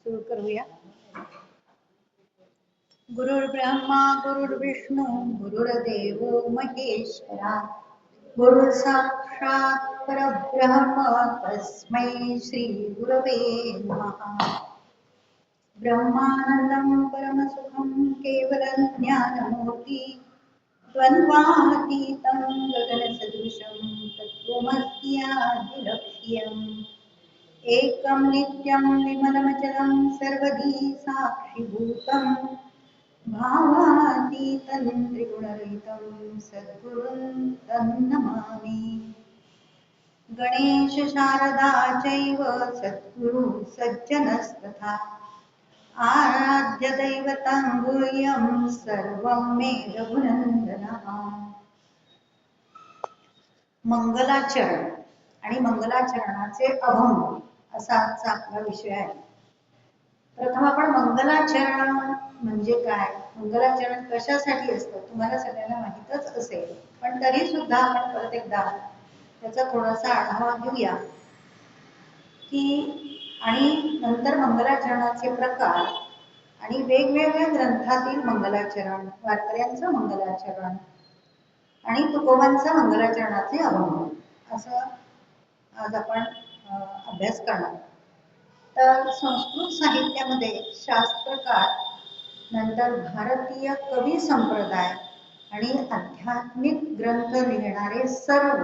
सुरू करूया. गुरुर्ब्रह्मा गुरुर्विष्णू गुरुर्देव महेश्वरा गुरु साक्षात परब्रह्म तस्मै श्री गुरवे नमः. ब्रह्मानंदं परमसुखं केवलं ज्ञानमूर्ति द्वन्द्वातीतं गगनसदृशं तत्त्वमस्यादिलक्ष्यम् एकं नित्यं विमलमचलं सर्वधी साक्षिभूतं भावातीतं त्रिगुणरहितं सद्गुरुं तं नमामि. गणेश शारदा चैव सद्गुरु सज्जनस्तथा आराध्य दैवतं गुह्यं सर्वं मे रघुनन्दनः. मंगलाचरण आणि मंगलाचरणाचे अभंग असा आजचा आपला विषय आहे. प्रथम आपण मंगलाचरण म्हणजे काय, मंगलाचरण कशासाठी असतं तुम्हाला सगळ्यांना माहीतच असेल, पण तरी सुद्धा आपण परत एकदा त्याचा थोडासा आढावा घेऊया की, आणि नंतर मंगलाचरणाचे प्रकार आणि वेगवेगळ्या ग्रंथातील मंगलाचरण, वारकऱ्यांचं मंगलाचरण आणि तुकोबांचं मंगलाचरणाचे अभंग असं आज आपण अभ्यास करणार. तर संस्कृत साहित्यामध्ये शास्त्रकार, नंतर भारतीय कवी संप्रदाय आणि आध्यात्मिक ग्रंथ लिहिणारे सर्व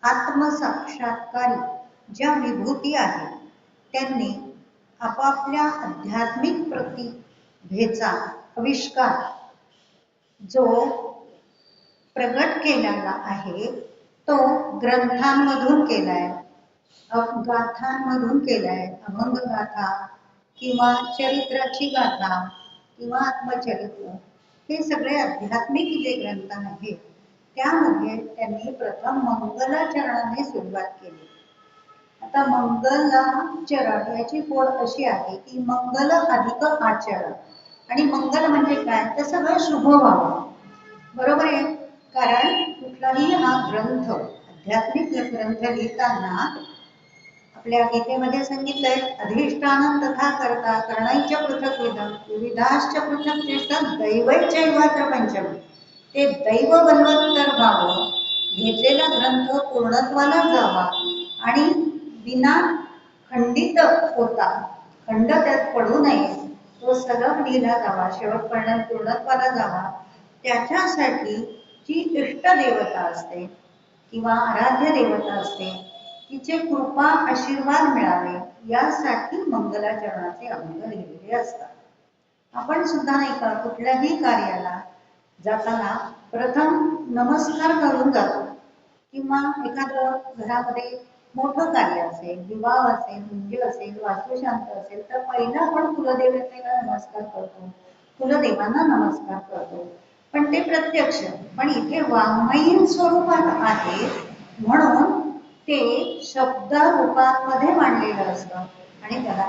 आत्मसाक्षात्कारी ज्या विभूती आहेत त्यांनी आपापल्या आध्यात्मिक प्रतिभेचा आविष्कार जो प्रगट केलेला आहे तो ग्रंथांमधून केलाय, गाथांमधून केलाय. अभंग गाथा किंवा चरित्राची गाथा किंवा आत्मचरित्र हे सगळे आध्यात्मिक जे ग्रंथ आहेत त्यामध्ये त्यांनी प्रथम मंगलाचरणाने सुरुवात केली. आता मंगलाचरण याची फोड अशी आहे की मंगल अधिक आचरण, आणि मंगल म्हणजे काय, तर सगळं शुभ व्हावं. बरोबर आहे, कारण कुठलाही हा ग्रंथ, आध्यात्मिक ग्रंथ लिहिताना आपल्या गीतेमध्ये सांगितलंय, अधिष्ठानं तथा करता करणैश्च पृथक् विधं विविधाश्च पृथक् चेष्टा दैवैश्चैवात्र पंचम. ते दैव बलवत्तर व्हावं, घेतलेला ग्रंथ पूर्णत्वाला जावा आणि विना खंडित होता, खंड त्यात पडू नये, तो सलग लिहिला जावा, शेवटपर्यंत पूर्णत्वाला जावा. त्याच्यासाठी जी इष्ट देवता असते किंवा आराध्य देवता असते तिचे कृपा आशीर्वाद मिळावे यासाठी मंगलाचरणाचे अभंग लिहिलेले असतात. आपण सुद्धा नाही का कुठल्याही कार्याला जाताना प्रथम नमस्कार करून जातो, किंवा एखादं घरामध्ये मोठं कार्य असेल, विवाह असेल, मुंज असेल, वास्तुशांत असेल, तर पहिला आपण कुलदेवतेला नमस्कार करतो, कुलदेवांना नमस्कार करतो. पण ते प्रत्यक्ष, पण इथे वाङ्मयीन स्वरूपात आहे म्हणून ते शब्द रूपामध्ये मांडलेलं असतं आणि त्याला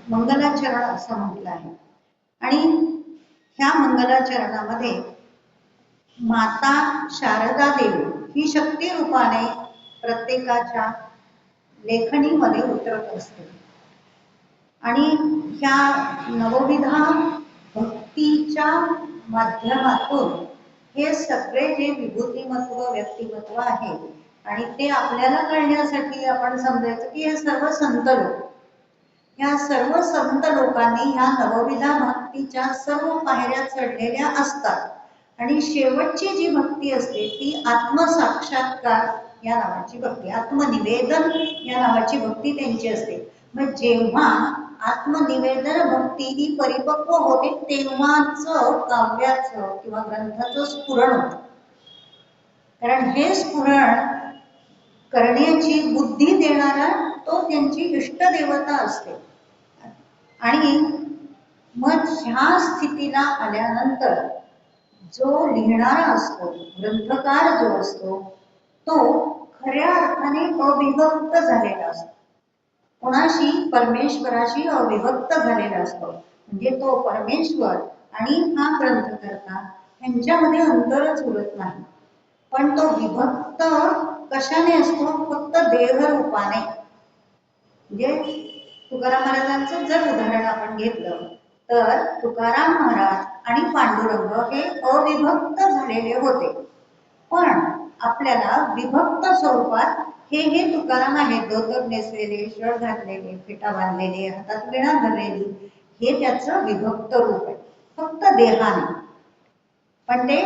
मंगलाचरण असं म्हटलं आहे. आणि ह्या मंगलाचरणामध्ये माता शारदा देवी ही शक्ती रूपाने प्रत्येकाच्या लेखणीमध्ये उतरत असते. आणि ह्या नवविधा भक्तीच्या माध्यमातून हे सगळे जे विभूतिमत्व, व्यक्तिमत्व आहे, आणि ते आपल्याला कळण्यासाठी आपण समजायचं की हे सर्व संत लोक, ह्या सर्व संत लोकांनी ह्या नवविधा भक्तीच्या सर्व पायऱ्या चढलेल्या असतात. आणि शेवटची जी भक्ती असते ती आत्मसाक्षात्कार या नावाची भक्ती, आत्मनिवेदन या नावाची भक्ती त्यांची असते. मग जेव्हा आत्मनिवेदन भक्ती ही परिपक्व होते तेव्हाच काव्याचं किंवा ग्रंथाचं स्फुरण होतं. कारण हे स्फुरण करण्याची बुद्धी देणारा तो त्यांची इष्ट देवता असते. आणि मग ह्या स्थितीला आल्यानंतर जो लिहिणारा असतो, ग्रंथकार जो असतो, तो खऱ्या अर्थाने अविभक्त झालेला असतो. कोणाशी, परमेश्वराशी अविभक्त झालेला असतो. म्हणजे तो परमेश्वर आणि हा ग्रंथकर्ता यांच्यामध्ये अंतरच उरत नाही. पण तो विभक्त कशाने असतो, फक्त देहरूपाने. म्हणजे तुकाराम महाराजांचं जर उदाहरण आपण घेतलं तर तुकाराम महाराज आणि पांडुरंग हे अविभक्त झालेले होते, पण आपल्याला विभक्त स्वरूपात हे तुकाराम आहेत, धोतर नेसलेले, शर्ट घातलेले, फेटा बांधलेले, हातात विणा धरलेली, हे त्याचं विभक्त रूप आहे फक्त देहाने. पण ते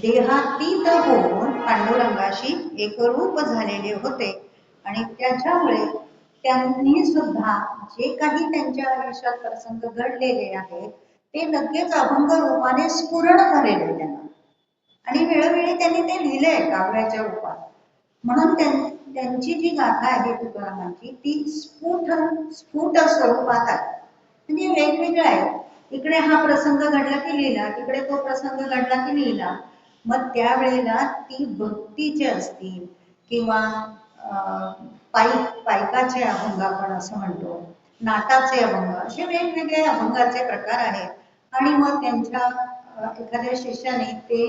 देहातीत होऊन पांडुरंगाशी एकरूप झालेले होते आणि त्याच्यामुळे त्यांनी सुद्धा जे काही त्यांच्या आयुष्यात प्रसंग घडलेले आहेत ते लगेच अभंग रूपाने स्फुरण झालेले त्यांना, आणि वेळोवेळी त्यांनी ते लिहिलंय काव्याच्या रूपात. म्हणून त्यांची जी गाथा आहे तुकारामांची ती स्फुट स्वरूपात आहे, म्हणजे वेगवेगळं आहे. इकडे हा प्रसंग घडला की लिहिला, तिकडे तो प्रसंग घडला की लिहिला. मग त्यावेळेला ती भक्तीचे असतील किंवा पायकाचे अभंग आपण असं म्हणतो, नाटाचे अभंग, असे वेगवेगळे अभंगाचे प्रकार आहेत. आणि मग त्यांच्या एखाद्या शिष्याने ते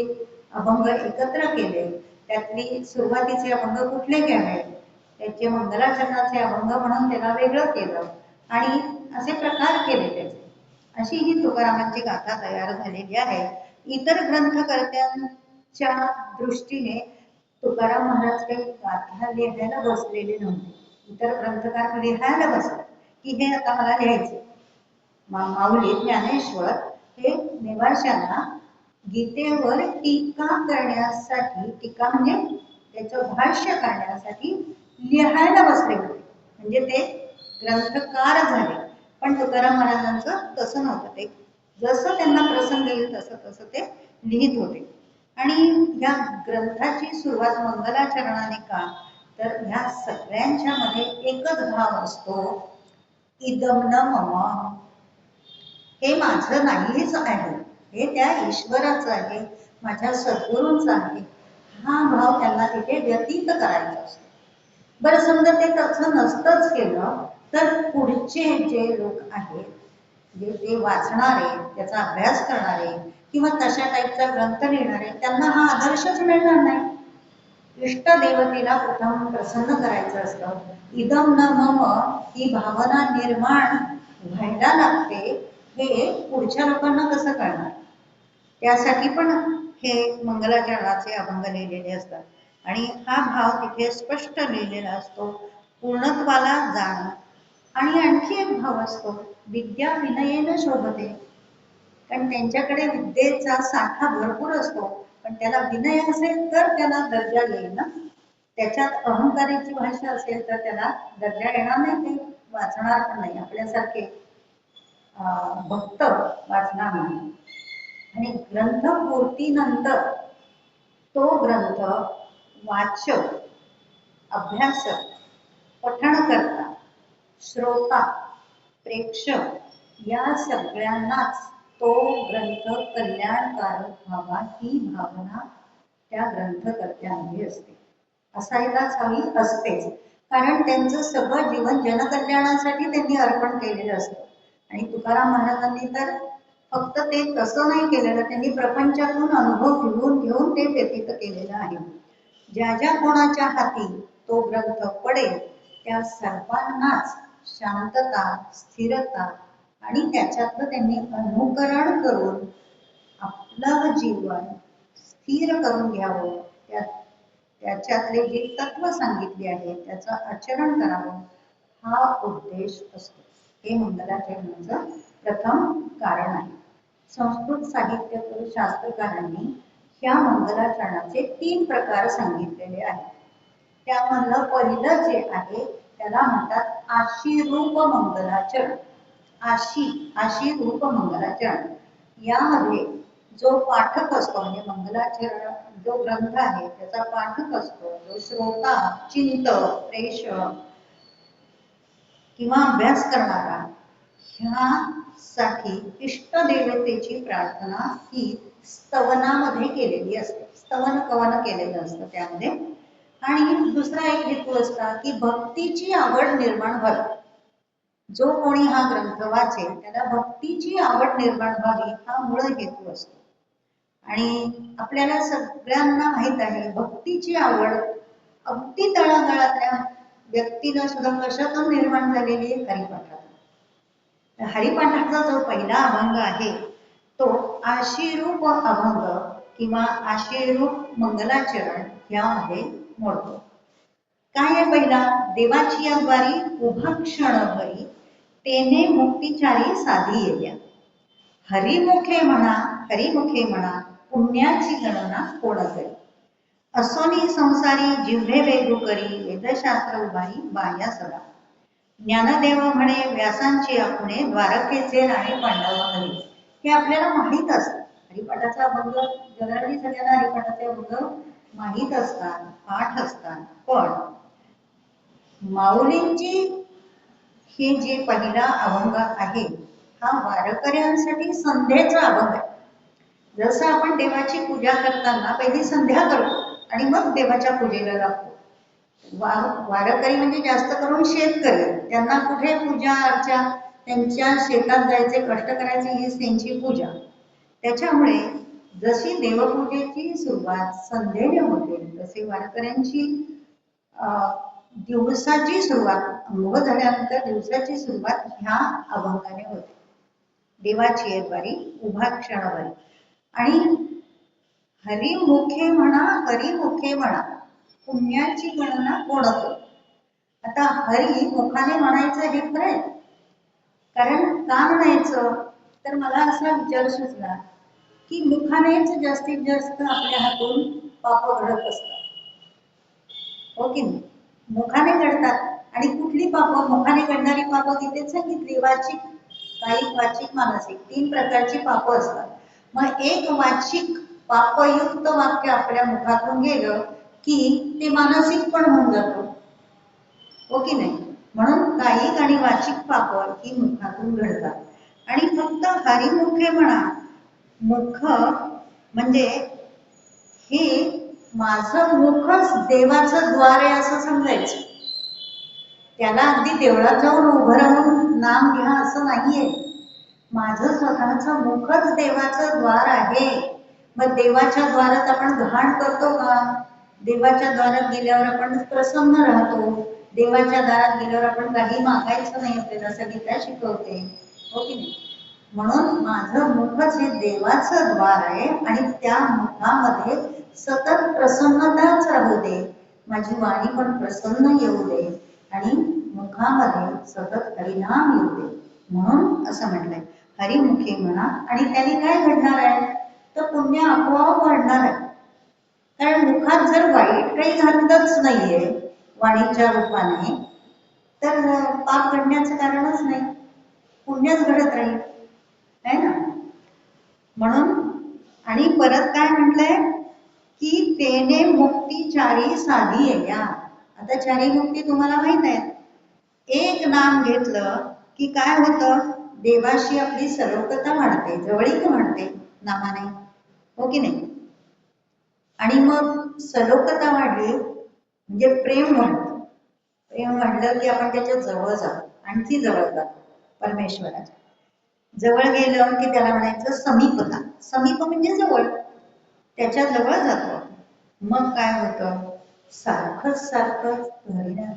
अभंग एकत्र केले, त्यातली सुरुवातीचे अभंग कुठले घ्यावे, त्याचे मंगलाचरणाचे अभंग म्हणून त्याला वेगळं केलं आणि असे प्रकार केले त्याचे. अशी ही तुकारामांची गाथा तयार झालेली आहे. इतर ग्रंथकर्त्यांच्या दृष्टीने तुकाराम महाराज काही गाथा लिहायला बसलेले नव्हते. इतर ग्रंथकार लिहायला बसले की हे आता मला लिहायचे. माऊली ज्ञानेश्वर हे नेवाश्यांना गीतेवर टीका करण्यासाठी, टीका म्हणजे त्याचं भाष्य करण्यासाठी लिहायला बसले होते, म्हणजे ते ग्रंथकार झाले. पण तुकाराम महाराजांचं तसं नव्हतं, ते जसं त्यांना प्रसंग येईल तसं तसं ते लिहित होते. आणि या ग्रंथाची सुरुवात मंगलाचरणाने का, तर ह्या सगळ्यांच्या मध्ये एकच भाव असतो, इदम न मम, हे माझं नाहीच आहे, हे त्या ईश्वराचं आहे, माझ्या सद्गुरूंचं आहे. हा भाव त्यांना तिथे व्यतीत करायचा असतो. बरं, समजा ते तसं नसतंच केलं तर पुढचे जे लोक आहेत, जे ते वाचणारे, त्याचा अभ्यास करणारे किंवा तशा टाईपचा ग्रंथ लिहिणारे, त्यांना हा आदर्शच मिळणार नाही. इष्ट देवतेला प्रथम प्रसन्न करायचं असतं. इदम न मम ही भावना निर्माण व्हायला लागते. हे पुढच्या लोकांना कसं कळणार? त्यासाठी पण हे मंगलाचरणाचे अभंग लिहिलेले असतात. आणि हा भाव तिथे स्पष्ट लिहिलेला असतो, पूर्णत्वाला जाणं. आणि आणखी एक भाव असतो, विद्या विनयेन शोभते. कारण त्यांच्याकडे विद्येचा साठा भरपूर असतो, पण त्याला विनय असेल तर त्याला दर्जा येईल ना. त्याच्यात अहंकाराची भाषा असेल तर त्याला दर्जा येणार नाही, ते वाचणार पण नाही, आपल्यासारखे भक्त वाचणार नाही. आणि ग्रंथपूर्तीनंतर तो ग्रंथ वाचक, अभ्यासक, पठणकर्ता, श्रोता, प्रेक्षक या सगळ्यांनाच तो ग्रंथ कल्याणकारक व्हावा ही भावना त्या ग्रंथकर्त्यांमध्ये असते, असायलाच हवी, असतेच. कारण त्यांचं सगळं जीवन जनकल्याणासाठी त्यांनी अर्पण केलेलं असतं. आणि तुकाराम महाराजांनी तर फक्त ते तसं नाही केलेलं, त्यांनी प्रपंचातून अनुभव घेऊन घेऊन ते व्यतीत केलेलं आहे. ज्या ज्या कोणाच्या हाती तो ग्रंथ पडेल त्या सर्वांनाच शांतता, स्थिरता आणि त्याच्यातलं त्यांनी अनुकरण करून आपलं जीवन स्थिर करून घ्यावं, त्याच्यातले जे तत्व सांगितले आहेत त्याचं आचरण करावं, हा उद्देश असतो. हे मंगलाचरणाचं प्रथम कारण आहे. संस्कृत साहित्य शास्त्रकारांनी ह्या मंगलाचरणाचे 3 प्रकार सांगितलेले आहेत. त्यामधलं पहिलं जे आहे त्याला म्हणतात आशीरूप मंगलाचरण. आशी रूप मंगलाचरण. यामध्ये जो पाठक असतो, म्हणजे मंगलाचरण जो ग्रंथ आहे त्याचा पाठक असतो, जो श्रोता, चिंतक, प्रेषक किंवा अभ्यास करणारा, ह्यासाठी इष्ट देवतेची प्रार्थना ही स्तवनामध्ये केलेली असते. स्तवन कवन केलेलं असतं त्यामध्ये. आणि दुसरा एक हेतू असता की भक्तीची आवड निर्माण व्हावी. जो कोणी हा ग्रंथ वाचेल त्याला भक्तीची आवड निर्माण व्हावी हा मूळ हेतू असतो. आणि आपल्याला सगळ्यांना माहित आहे भक्तीची आवड अगदी तळागाळातल्या व्यक्तीला सुद्धा कशातून निर्माण झालेली आहे, हरिपाठातून. हरिपाठाचा जो पहिला अभंग आहे तो आशीरूप अभंग किंवा आशीरूप मंगलाचरण यामध्ये मोडतो. काय आहे पहिला? देवाची अगवारी उभा क्षणभरी तेने मुक्तिचारी साधी येल्या. हरिमुखे म्हणा पुण्याची गणना कोण करी. असोनी संसारी जिव्हे वेगू करी वेदशास्त्र उभारी बाया सदा. ज्ञानदेव म्हणे व्यासांची आपुणे द्वारकेचे राणे पांडवा हरी. हे आपल्याला माहीत असतं. हरिपाठाचा अभंग जनरली सगळ्यांना हरिपाठाचे अभंग माहीत असतात, पाठ असतात. पण माऊलींची हे जे पहिला अभंग आहे हा वारकऱ्यांसाठी संध्येचा अभंग आहे. जसं आपण देवाची पूजा करताना पहिली संध्या करतो आणि मग देवाच्या पूजेला लागतो. वारकरी म्हणजे जास्त करून शेतकरी, त्यांना कुठे पूजा अर्चा, त्यांच्या शेतात जायचे, कष्ट करायचे, हीच त्यांची पूजा. त्याच्यामुळे जशी देवपूजेची सुरुवात संध्येने होते तसे वारकऱ्यांची दिवसाची सुरुवात, अंघोळ झाल्यानंतर दिवसाची सुरुवात ह्या अभंगाने होते. देवाची द्वारी उभा क्षणभरी. आणि हरिमुखे म्हणा पुण्याची गणना कोण करी. आता हरी मुखाने म्हणायचं हे खरंय, कारण का म्हणायचं तर मला असा विचार सुचला की मुखानेच जास्तीत जास्त आपल्या हातून पाप घडत असतात, हो की नाही? मुखाने घडतात. आणि कुठली पाप? मुखाने घडणारी पाप तिथेच सांगितली, वाचिक, कायिक, वाचिक, मानसिक, 3 प्रकारची पाप असतात. मग एक वाचिक पापयुक्त वाक्य आपल्या मुखातून गेलं की ते मानसिक पण होऊन जातं, हो की नाही? म्हणून कायिक आणि वाचिक पाप ही मुखातून घडतात. आणि फक्त हरिमुखे म्हणा, मुख म्हणजे हे माझं मुखच देवाचं द्वार आहे असं समजायचं. त्याला अगदी देवळात जाऊन उभं राहून नाम घ्या असं नाहीये. माझं स्वतःचं मुखच देवाचं द्वार आहे. मग देवाच्या द्वारात आपण घाण करतो का? देवाच्या द्वारात गेल्यावर आपण प्रसन्न राहतो. देवाच्या दारात गेल्यावर आपण काही मागायचं नाही, आपल्याला असं गीता शिकवते, हो की नाही? म्हणून माझं मुखच हे देवाचं द्वार आहे आणि त्या मुखामध्ये सतत प्रसन्नताच राहू दे, माझी वाणी पण प्रसन्न येऊ दे आणि मुखामध्ये सतत हरिनाम येऊ दे, म्हणून असं म्हटलंय हरिमुखे म्हणा. आणि त्याने काय घडणार आहे तर पुण्य आपोआप वाढणार आहे. कारण मुखात जर वाईट काही घातलंच नाहीये वाणीच्या रूपाने तर पाप घडण्याचं कारणच नाही, पुण्यच घडत राहील, है ना? म्हणून आणि परत काय म्हटलंय की तेने मुक्ती चारी साधी येल्या. आता चारी मुक्ती तुम्हाला माहित आहे. एक नाम घेतलं की काय होतं? देवाशी आपली सलोखता वाढते, जवळीक वाढते नामाने, हो की नाही? आणि मग सलोखता वाढली म्हणजे प्रेम वाढतं. प्रेम वाढलं की आपण त्याच्या जवळ जातो, आणखी जवळ जातो परमेश्वराच्या जवळ. गेलं की त्याला म्हणायचं समीपता. समीप म्हणजे जवळ, त्याच्या जवळ जातो. मग काय होतं? सारखं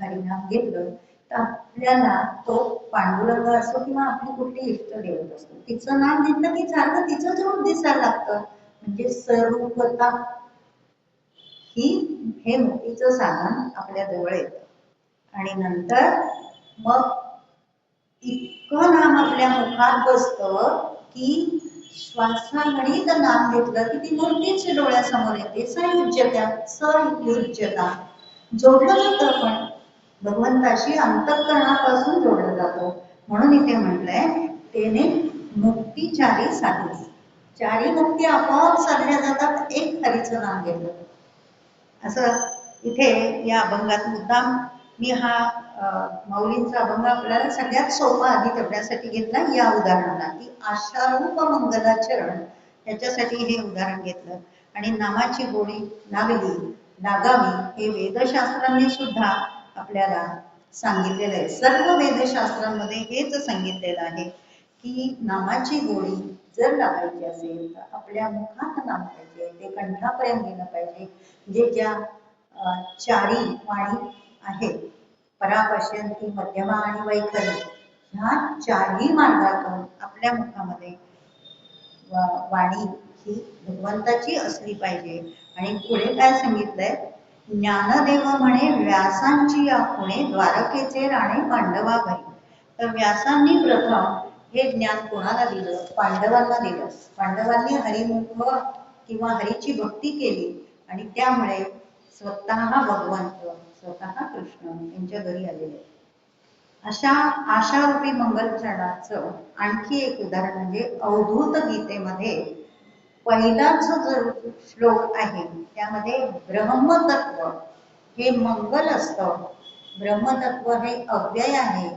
हरिनाम घेतलं तर आपल्याला तो पांडुरंग असो किंवा आपली कुठली इष्ट देवत असतो, तिचं नाम घेतलं की सारखं तिचं रूप दिसायला लागतं. म्हणजे स्वरूपता ही हे मुक्तीचं साधन आपल्या जवळ येतं. आणि नंतर मग इतकं नाम आपल्या मुखात बसतं की श्वासागणित नाम घेतलं की ती मूर्तीच डोळ्यासमोर येते. सयुज्यता जोडलं जातं आपण भगवंताशी, अंतःकरणापासून जोडलं जातो. म्हणून इथे म्हटलंय तेने मुक्ती चारी साधी. चारी मुक्ती आपोआप साधल्या जातात एक हरीचं नाम घेतलं. असं इथे या अभंगात मुद्दाम मी हा माऊलींचा अभंग आपल्याला सगळ्यात सोपा आधी तेवढ्यासाठी घेतला या उदाहरणाला, की आशारूप मंगलाचरण, त्याच्यासाठी हे उदाहरण घेतलं. आणि नामाची गोडी लागावी हे वेदशास्त्रांनी सुद्धा आपल्याला सांगितलेलं आहे. सर्व वेदशास्त्रांमध्ये हेच सांगितलेलं आहे की नामाची गोडी जर लागायची असेल तर आपल्या मुखात नाम पाहिजे, ते कंठापर्यंत गेलं पाहिजे. जे ज्या चारी वाणी आहेत, परापश्यंती, मध्यमा आणि वैखरी, ह्या चारही मार्गातून आपल्या मुखामध्ये वाणी ही भगवंताची असली पाहिजे. आणि पुढे काय सांगितलंय, ज्ञानदेव म्हणे व्यासांची या खुणे द्वारकेचे राणे पांडवा घरी. तर व्यासांनी प्रथम हे ज्ञान कोणाला दिलं, पांडवांना दिलं. पांडवांनी हरिमुख किंवा हरीची भक्ती केली आणि त्यामुळे स्वतः भगवंत, स्वतः कृष्ण यांच्या घरी आलेले. अशा आशारूपी मंगल चरणाचं आणखी एक उदाहरण म्हणजे अवधूत गीतेमध्ये पहिलाच जो श्लोक आहे त्यामध्ये ब्रह्मतत्व हे मंगल असतं. ब्रह्मतत्व हे अव्यय आहे,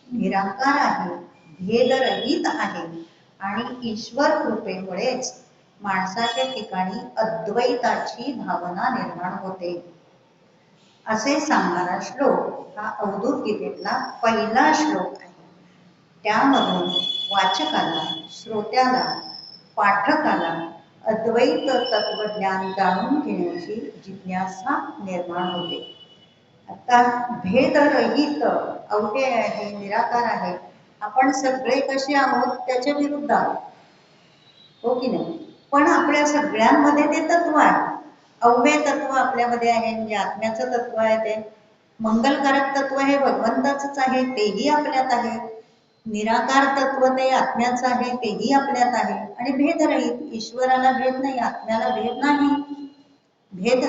निराकार आहे, भेदरहित आहे आणि ईश्वर कृपेमुळेच माणसाच्या ठिकाणी अद्वैताची भावना निर्माण होते असे सांगणारा श्लोक हा अवधूत गीतेतला पहिला श्लोक आहे. त्यामधून वाचकाला, श्रोत्याला, पाठकाला अद्वैत तत्वज्ञान जाणून घेण्याची जिज्ञासा निर्माण होते. आता भेदरहित, अव्यय आहे, निराकार आहे, आपण सगळे कसे आहोत त्याच्या विरुद्ध आहोत, हो की नाही? पण आपल्या सगळ्यांमध्ये ते तत्व आहे. अव्यय तत्व आपल्यामध्ये आहे, म्हणजे आत्म्याचं तत्व आहे. ते मंगलकारक तत्व हे भगवंताचंच आहे, तेही आपल्यात आहे. निराकार तत्व ते आत्म्याचं आहे, तेही आपल्यात आहे. आणि भेदरहित, ईश्वराला भेद नाही, आत्म्याला भेद नाही. भेद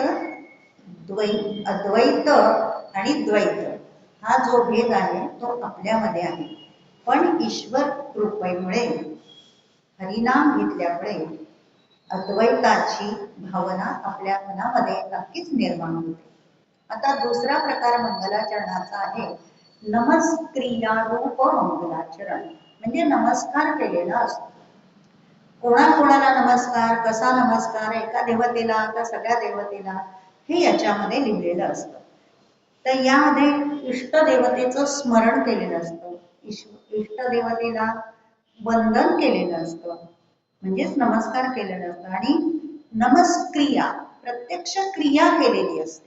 अद्वैत आणि द्वैत हा जो भेद आहे तो आपल्यामध्ये आहे. पण ईश्वर कृपेमुळे, हरिनाम घेतल्यामुळे अद्वैताची भावना आपल्या मनामध्ये नक्कीच निर्माण होते. आता दुसरा प्रकार मंगलाचरणाचा आहे नमस्क्रियारूप मंगलाचरण, म्हणजे नमस्कार केलेला असतो. कोणाकोणाला नमस्कार, कसा नमस्कार, एका देवतेला का सगळ्या देवतेला, हे याच्यामध्ये लिहिलेलं असतं. तर यामध्ये इष्टदेवतेचं स्मरण केलेलं असतं, इष्टदेवतेला वंदन केलेलं असतं, म्हणजेच नमस्कार केलेलं असतं. आणि नमस्क्रिया, प्रत्यक्ष क्रिया केलेली असते.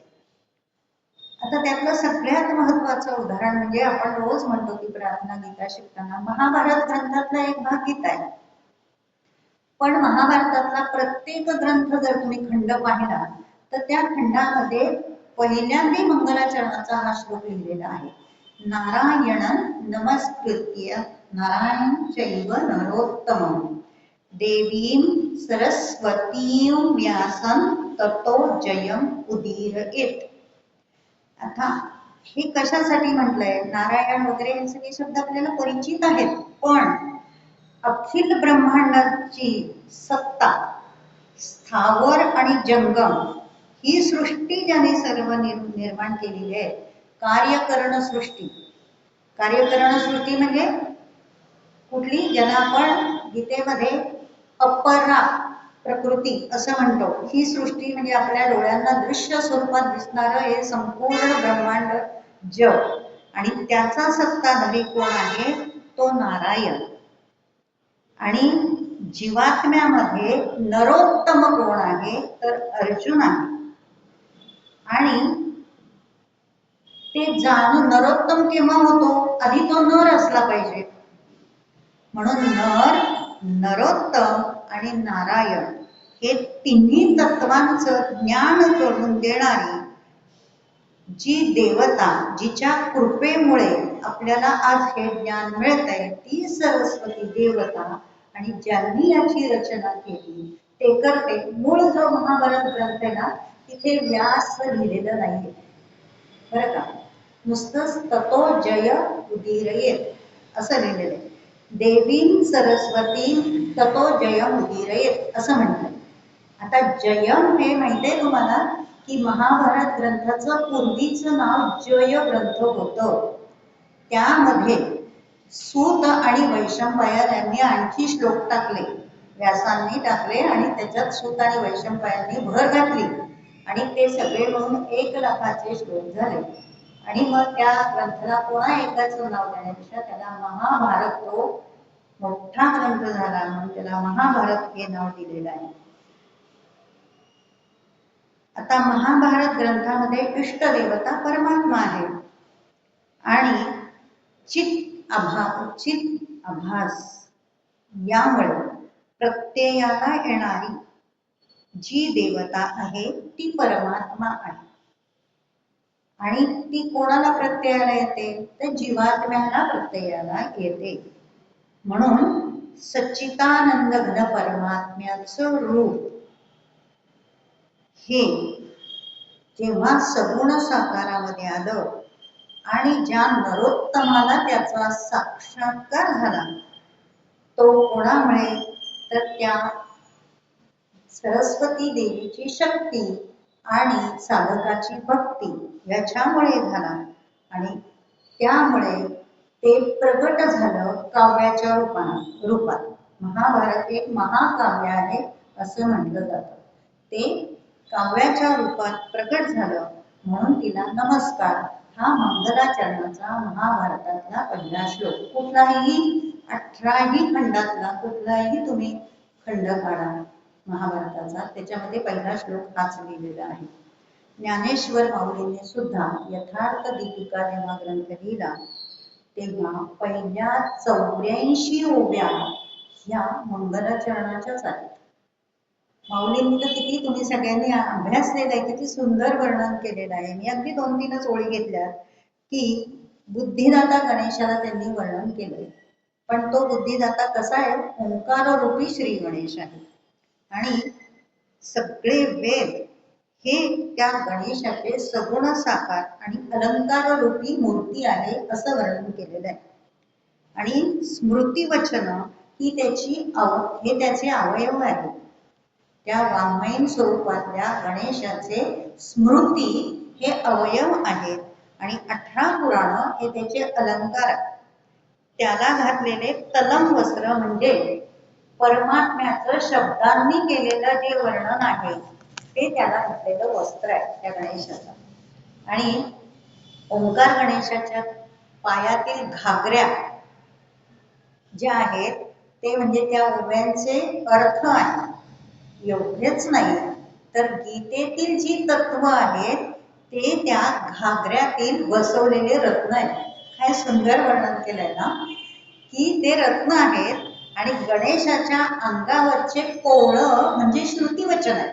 आता त्यातलं सगळ्यात महत्वाचं उदाहरण म्हणजे आपण रोज म्हणतो की प्रार्थना गीता शिकताना महाभारत ग्रंथातला एक भाग गीता आहे. पण महाभारतातला प्रत्येक ग्रंथ जर तुम्ही खंड पाहिला तर त्या खंडामध्ये पहिल्यांदा मंगलाचरणाचा हा श्लोक लिहिलेला आहे. नारायणं नमस्कृत्य नारायण चैव नरोत्तमं देवीं सरस्वतीं व्यासं ततो जयम उदीरयेत. आता हे कशासाठी म्हटलंय, नारायण वगैरे हे सगळे शब्द आपल्याला परिचित आहेत, पण अखिल ब्रह्मांडाची सत्ता, स्थावर आणि जंगम ही सृष्टी ज्याने सर्व निर्माण केलेली आहे, कार्यकरण सृष्टी. कार्यकरण सृष्टी म्हणजे कुठली, ज्याला आपण गीतेमध्ये अपरा प्रकृती असं म्हणतो. ही सृष्टी म्हणजे आपल्या डोळ्यांना दृश्य स्वरूपात दिसणारं हे संपूर्ण ब्रह्मांड जग, आणि त्याचा सत्ताधारी कोण आहे, तो नारायण. आणि जीवात्म्यामध्ये नरोत्तम कोण आहे, तर अर्जुन आहे. आणि ते जाणून नरोत्तम केव्हा होतो, आधी तो नर असला पाहिजे. म्हणून नर, नरोत्तम आणि नारायण हे तिन्ही तत्वांचं ज्ञान करून देणारी जी देवता, जिच्या कृपेमुळे आपल्याला आज हे ज्ञान मिळतंय, ती सरस्वती देवता. आणि ज्यांनी याची रचना केली ते करते. मूळ जो महाभारत ग्रंथ आहे ना, तिथे व्यास लिहिलेलं नाहीये बरं का, नुसतंच ततो जय उदीरयेत असं लिहिलेलं आहे. देवीं सरस्वती ततो जयम उदीरयेत असं म्हणतात. आता जयम हे माहितीये तुम्हाला की महाभारत ग्रंथाचं पूर्वीचं नाव जय ग्रंथ होतं. त्यामध्ये सूत आणि वैशंपायन यांनी आणखी श्लोक टाकले, व्यासांनी टाकले, आणि त्याच्यात सूत आणि वैशंपायननी भर घातली आणि ते सगळे मिळून 1,00,000 श्लोक झाले. आणि मग त्या ग्रंथाला पुन्हा एकाचं नाव देण्यापेक्षा त्याला महाभारत, तो मोठा ग्रंथ झाला म्हणून त्याला महाभारत हे नाव दिलेलं आहे. आता महाभारत ग्रंथामध्ये इष्ट देवता परमात्मा आहे आणि चित उचित आभास यामुळे प्रत्ययाला येणारी जी देवता आहे ती परमात्मा आहे. आणि ती कोणाला प्रत्ययाला येते? तर जीवात्म्याला प्रत्ययाला येते. म्हणून सच्चिदानंद घन परमात्म्याचं रूप हे जेव्हा सगुण साकारामध्ये आलं आणि ज्या नरोत्तमाला त्याचा साक्षात्कार झाला तो कोणामुळे? तर त्या सरस्वती देवीची शक्ती आणि साधकाची भक्ती याच्यामुळे झाला. आणि त्यामुळे ते प्रगट झालं काव्याच्या रूपात. महाभारत एक महाकाव्य आहे असं म्हटलं जातं. ते काव्याच्या रूपात प्रगट झालं म्हणून तिला नमस्कार हा मंगलाचरणाचा महाभारतातला पहिला श्लोक. कुठलाही 18ही खंडातला कुठलाही तुम्ही खंड काढा महाभारताचा, त्याच्यामध्ये पहिला श्लोक हाच लिहिलेला आहे. ज्ञानेश्वर माऊलीने सुद्धा यथार्थ दीपिका जेव्हा ग्रंथ लिहिला तेव्हा पहिल्या 84 ओव्या ह्या मंगलाचरणाच्याच आहेत. माऊलींनी तर किती तुम्ही सगळ्यांनी अभ्यासलेला आहे, किती सुंदर वर्णन केलेलं आहे. मी अगदी 2-3च ओळी घेतल्या की बुद्धिदाता गणेशाला त्यांनी वर्णन केलंय. पण तो बुद्धिदाता कसा आहे? ओंकार रूपी श्री गणेश आहे. आणि सगळे वेद हे त्या गणेशाचे सगुण साकार आणि अलंकार रूपी मूर्ती आहे असं वर्णन केलेलं आहे. आणि स्मृती वचन ही हे त्याचे अवयव आहेत. त्या वाङ्मयीन स्वरूपातल्या गणेशाचे स्मृती हे अवयव आहेत आणि 18 पुराण हे त्याचे अलंकार. त्याला घातलेले तलम वस्त्र म्हणजे परमात्म्याचं शब्दांनी केलेलं जे वर्णन आहे ते त्याला घातलेलं वस्त्र आहे त्या गणेशाचं. आणि ओंकार गणेशाच्या पायातील घागऱ्या ज्या आहेत ते म्हणजे त्या ओव्यांचे अर्थ आहेत. एवढेच नाही तर गीतेतील जी तत्व आहेत ते त्या घागऱ्यातील बसवलेले रत्न आहेत. काय सुंदर वर्णन केलंय ना की ते रत्न आहेत. आणि गणेशाच्या अंगावरचे कोवळं म्हणजे श्रुतिवचन आहे.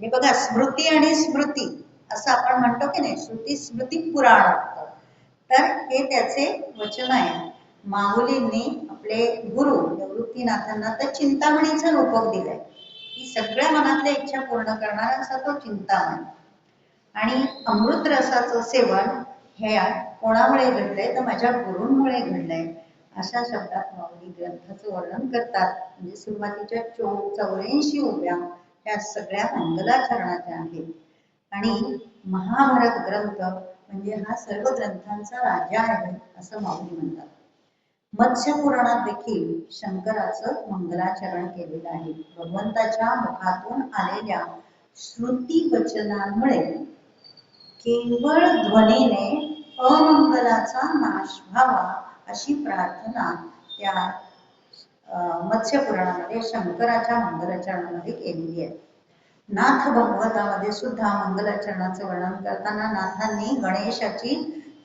हे बघा, स्मृती आणि स्मृती असं आपण म्हणतो की नाही, श्रुती स्मृती पुराण, तर हे त्याचे वचन आहे. माऊलींनी आपले गुरु निवृत्तीनाथांना तर चिंतामणीचा रूपक दिलाय की सगळ्या मनातल्या इच्छा पूर्ण करणारा असा तो चिंतामणी. आणि अमृत रसाचं सेवन हे कोणामुळे घडलंय? तर माझ्या गुरूंमुळे घडलंय अशा शब्दात माऊली ग्रंथाचं वर्णन करतात. म्हणजे सुरुवातीच्या 84 ओव्या त्या सगळ्या मंगलाचरणाच्या आहेत. आणि महाभारत ग्रंथ म्हणजे हा सर्व ग्रंथांचा राजा आहे असं माऊली म्हणतात. मत्स्य पुराणात देखील शंकराचं मंगलाचरण केलेलं आहे. भगवंताच्या मुखातून आलेल्या श्रुती वचनांमुळे केवळ ध्वनीने अमंगलाचा नाश व्हावा अशी प्रार्थना त्या मत्स्य पुराणामध्ये शंकराच्या मंगलाचरणामध्ये केलेली आहे. नाथ भागवतामध्ये सुद्धा मंगलाचरणाचे वर्णन करताना नाथांनी गणेशाची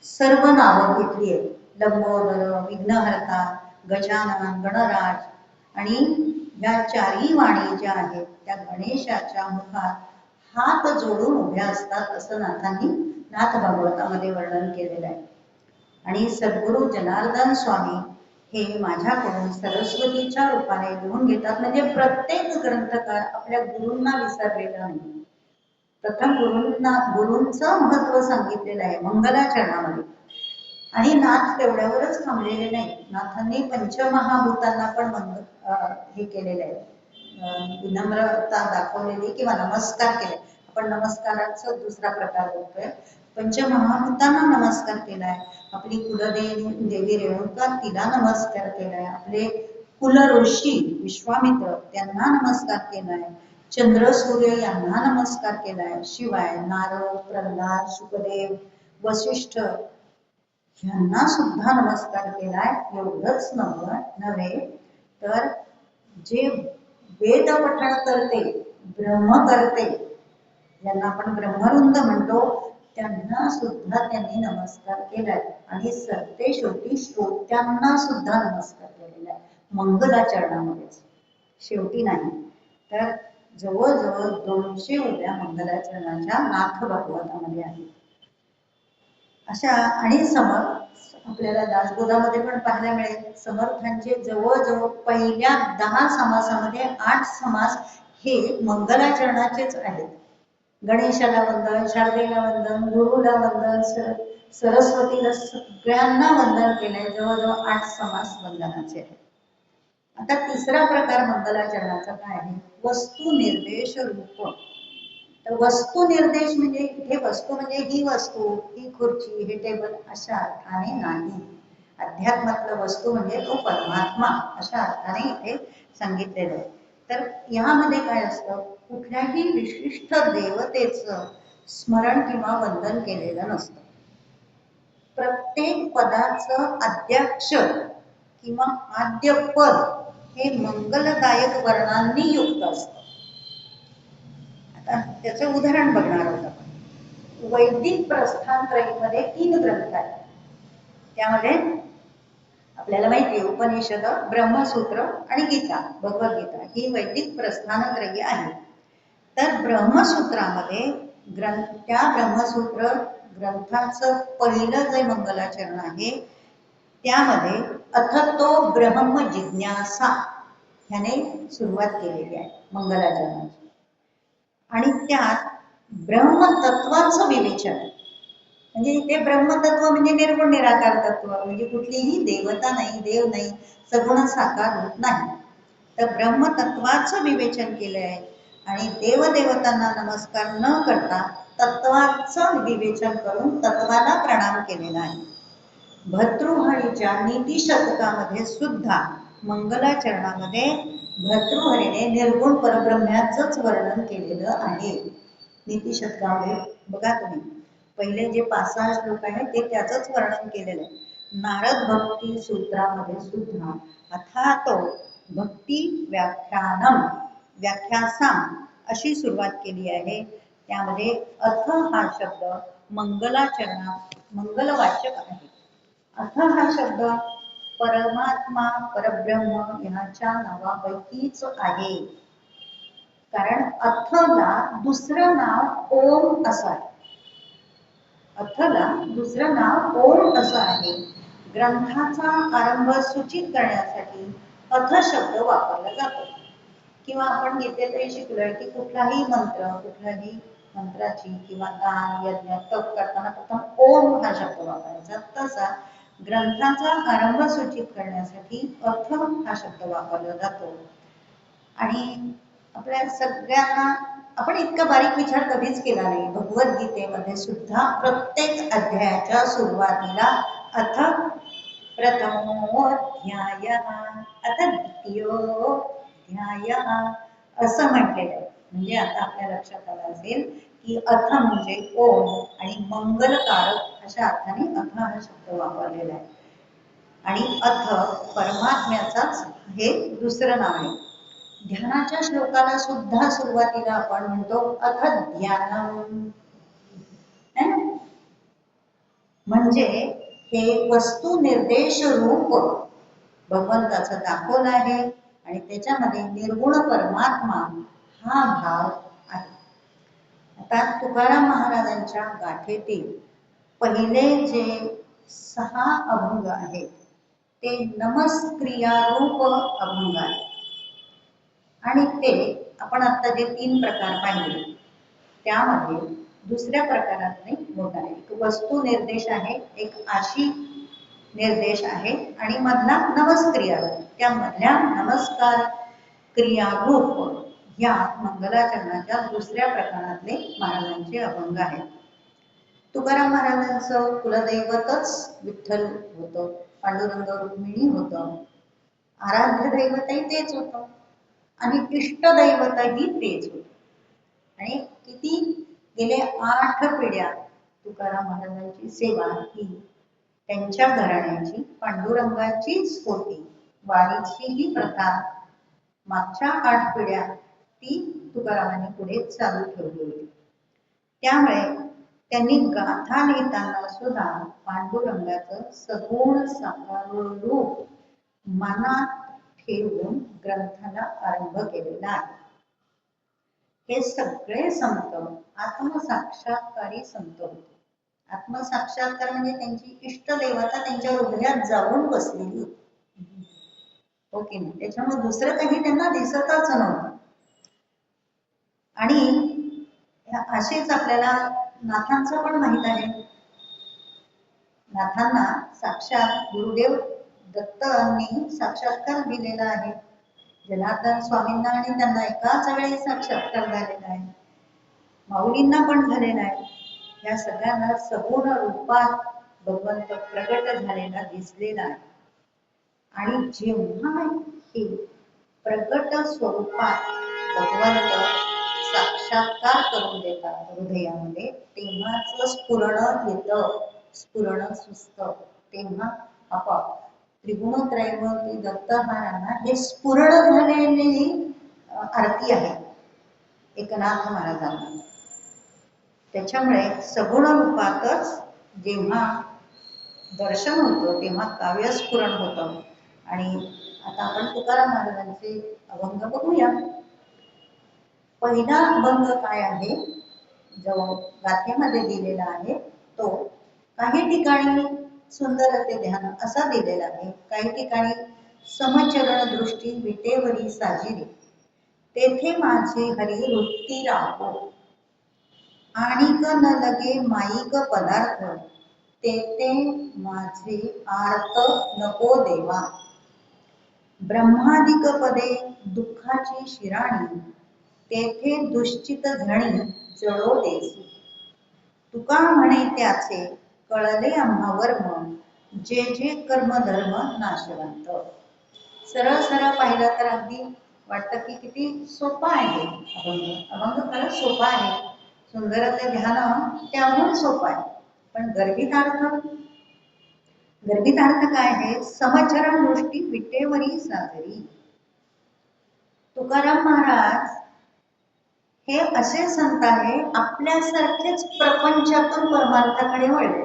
सर्व नावं घेतली आहेत. लंबोदर, विघ्नहर्ता, गजानन, गणराज. आणि या चारही वाणी ज्या आहेत त्या गणेशाच्या मुखात हात जोडून उभ्या असतात असं नाथांनी नाथ भागवतामध्ये वर्णन केलेलं आहे. आणि सद्गुरु जनार्दन स्वामी हे माझ्याकडून सरस्वतीच्या रूपाने लिहून घेतात. म्हणजे प्रत्येक ग्रंथकार आपल्या गुरूंना विसरलेला नाही. प्रथम गुरूंचं महत्व सांगितलेलं आहे मंगलाचरणामध्ये. आणि नाथ तेवढ्यावरच थांबलेले नाही. नाथांनी पंचमहाभूतांना पण हे केलेलं आहे, विनम्रता दाखवलेली किंवा नमस्कार केले. आपण नमस्काराचा दुसरा प्रकार बघतोय. पंचमहाभूतांना नमस्कार केलाय. आपली कुलदेवी रेणुका तिला नमस्कार केलाय. आपले कुल ऋषी विश्वामित्र त्यांना नमस्कार केलाय. चंद्र सूर्य यांना नमस्कार केलाय. शिवाय नारद, प्रल्हाद, शुकदेव, वसिष्ठ यांना सुद्धा नमस्कार केलाय. एवढंच नव्हे तर जे वेद पठण करते, ब्रह्म करते, ज्यांना आपण ब्रह्मरुंद म्हणतो, त्यांना सुद्धा त्यांनी नमस्कार केलाय आणि सरते शेवटी श्रोत्यांना सुद्धा नमस्कार केलेला आहे मंगलाचरणामध्येच, शेवटी नाही. तर जवळजवळ 200 उभ्या मंगलाचरणाच्या नाथ भागवतामध्ये आहेत. अशा आणि आपल्याला दासबोधामध्ये पण पाहायला मिळेल समर्थांचे जवळजवळ पहिल्या 10 समासामध्ये 8 समास हे मंगलाचरणाचेच आहेत. गणेशाला वंदन, शारदेला वंदन, गुरुला वंदन, सरस्वतीला सगळ्यांना वंदन केलंय. जवळजवळ 8 समास वंदनाचे आहेत. आता तिसरा प्रकार मंगलाचरणाचा काय आहे? वस्तू निर्देश रूप. तर वस्तू निर्देश म्हणजे इथे वस्तू म्हणजे ही वस्तू, ही खुर्ची, हे टेबल अशा अर्थाने नाही. अध्यात्मातलं वस्तू म्हणजे तो परमात्मा अशा अर्थाने इथे सांगितलेलं आहे. तर यामध्ये काय असतं? कुठल्याही विशिष्ट देवतेचं स्मरण किंवा वंदन केलेलं नसतं. प्रत्येक पदाचं आद्याक्षर किंवा आद्य पद हे मंगलदायक वर्णांनी युक्त असतं. आता त्याचं उदाहरण बघणार आहोत आपण. वैदिक प्रस्थानत्रयीमध्ये 3 ग्रंथ आहेत. त्यामध्ये आपल्याला माहिती आहे उपनिषद, ब्रह्मसूत्र आणि गीता, भगवद्गीता ही वैदिक प्रस्थानत्रयी आहे. तर ब्रह्मसूत्रामध्ये त्या ब्रह्मसूत्र ग्रंथाचं पहिलं जे मंगलाचरण आहे त्यामध्ये अथतो ब्रह्म जिज्ञासा ह्याने सुरुवात केलेली आहे मंगलाचरणाची. आणि त्यात ब्रह्मतत्वाचं विवेचन, म्हणजे इथे ब्रह्मतत्व म्हणजे निर्गुण निराकार तत्व, म्हणजे कुठलीही देवता नाही, देव नाही, सगुण साकार रूप नाही. तर ब्रह्मतत्वाचं विवेचन केलं आहे आणि देवदेवतांना नमस्कार न करता तत्वाचं विवेचन करून तत्वाला प्रणाम केलेला आहे. भर्तृहरीच्या नीतिशतकामध्ये सुद्धा मंगलाचरणामध्ये भर्तृहरीने निर्गुण परब्रह्म्याचंच वर्णन केलेलं आहे. नीतिशतकामध्ये बघा तुम्ही पहिले जे 5-6 श्लोक आहेत ते त्याचंच वर्णन केलेलं आहे. नारद भक्ती सूत्रामध्ये सुद्धा अथातो भक्ती व्याख्यासाम अशी सुरुवात केली आहे. त्यामध्ये अथ हा शब्द मंगलाचरणात मंगलवाचक आहे. अथ हा शब्द परमात्मा परब्रह्म ह्याच्या नावापैकीच आहे. कारण अथला दुसरं नाव ओम असं आहे. अथला दुसरं नाव ओम असं आहे. ग्रंथाचा आरंभ सूचित करण्यासाठी अथ शब्द वापरला जातो. किंवा आपण गीतेतही शिकलोय की कुठलाही मंत्र, कुठल्याही मंत्राची किंवा दान यज्ञ तप करताना प्रथम ओम हा शब्द वापरायचा. तसा ग्रंथाचा आरंभ सूचित करण्यासाठी अथ हा शब्द वापरला जातो. आणि आपल्या सगळ्यांना आपण इतका बारीक विचार कधीच केला नाही. भगवद्गीतेमध्ये सुद्धा प्रत्येक अध्यायाच्या सुरुवातीला अथ प्रथमोऽध्यायः अथ द्वितीयोऽध्यायः असं म्हटलेलं आहे. म्हणजे आता आपल्या लक्षात आलं असेल की अथ म्हणजे ओम आणि मंगलकारक अशा अर्थाने अथ हा शब्द वापरलेला आहे. आणि अथ परमात्म्याचाच हे दुसरं नाव आहे. ध्यानाच्या श्लोकाला सुद्धा सुरुवातीला आपण म्हणतो अथ ध्यानम. म्हणजे हे वस्तू निर्देश रूप भगवंताचं दाखवलं आहे आणि त्याच्यामध्ये निर्गुण परमात्मा हा भाव आहे. आता तुकाराम महाराजांच्या गाथेतील पहिले जे 6 अभंग आहेत ते नमस्क्रियारूप अभंग आहेत. आणि ते आपण आता जे 3 प्रकार पाहिले त्यामध्ये दुसऱ्या प्रकारात मोठा आहे. एक वस्तू निर्देश आहे, एक आशी निर्देश आहे आणि मधला नमस्क्रिया. त्या मधल्या नमस्कार क्रियारूप या मंगलाचरणाच्या दुसऱ्या प्रकारातले महाराजांचे अभंग आहेत. तुकाराम महाराजांचं कुलदैवतच विठ्ठल होतं, पांडुरंग रुक्मिणी होतं, आराध्य दैवतही तेच होतं आणि इष्टदैवतही तेच होतं. आणि किती गेले 8 पिढ्या तुकाराम महाराजांची सेवा ही त्यांच्या घराण्याची पांडुरंगाचीच होती. वारीची ही प्रथा मागच्या 8 पिढ्या ती तुकारामांनी पुढे चालू ठेवली होती. त्यामुळे त्यांनी गाथा लिहिताना सुद्धा पांडुरंगाचं सगुण साकार रूप मनात ठेवून ग्रंथाला आरंभ केलेला आहे. हे सगळे संत आत्मसाक्षात्कारी संत होते. आत्मसाक्षात्कार म्हणजे त्यांची इष्ट देवता त्यांच्या हृदयात जाऊन बसलेली होती. ओके नाही, त्याच्यामुळे दुसरं काही त्यांना दिसतच नव्हतं. आणि असेच आपल्याला नाथांचं पण माहित आहे. नाथांना साक्षात गुरुदेव दत्तांनी साक्षात्कार दिलेला आहे. जनार्दन स्वामींना आणि त्यांना एकाच वेळी साक्षात्कार झालेला आहे. माऊलींना पण झालेला आहे. या सगळ्यांना सगुण रूपात भगवंत प्रगट झालेला दिसलेला आहे. आणि जेव्हा हे प्रगट स्वरूपात भगवंत साक्षात्कार करून देतात हृदयामध्ये, तेव्हाच स्फुरण येतं, स्फुरण सुचतं. तेव्हा आपोआप त्रिगुणत्रयमूर्ती दत्तहारांना हे स्फुरण झालेली आरती आहे एकनाथ महाराजांना. त्याच्यामुळे सगुण रूपातच जेव्हा दर्शन होतं तेव्हा काव्य स्फुरण होतं. आणि आता आपण तुकाराम महाराजांचे अभंग बघूया. पहिला अभंग काय आहे जो गाथेमध्ये दिलेला आहे तो, काही ठिकाणी सुंदर ते ध्यान असा दिलेला आहे, काही ठिकाणी समचरण दृष्टी विटेवरी साजिरी, तेथे माझे हरी वृत्ती राहो, आणिक न लगे माईक पदार्थ, तेथे माझे आर्त नको देवा, ब्रह्मादिक पदे दुःखाची शिराणी, तेथे दुश्चित झणी जळो देसी, तुका म्हणे त्याचे कळले आम्हा वर्म, जे जे कर्म धर्म नाशवंत. सरळ सरळ पाहिलं तर अगदी वाटतं की किती सोपा आहे अभंग. अभंग खरंच सोपा आहे. सुंदर ते ध्यान त्याहून सोपं आहे. पण गर्भित अर्थ काय आहे? समचरण दृष्टी विटेवरी साजरी. तुकाराम महाराज हे असे संत आहे, आपल्यासारखेच प्रपंचातून परमार्थाकडे वळले.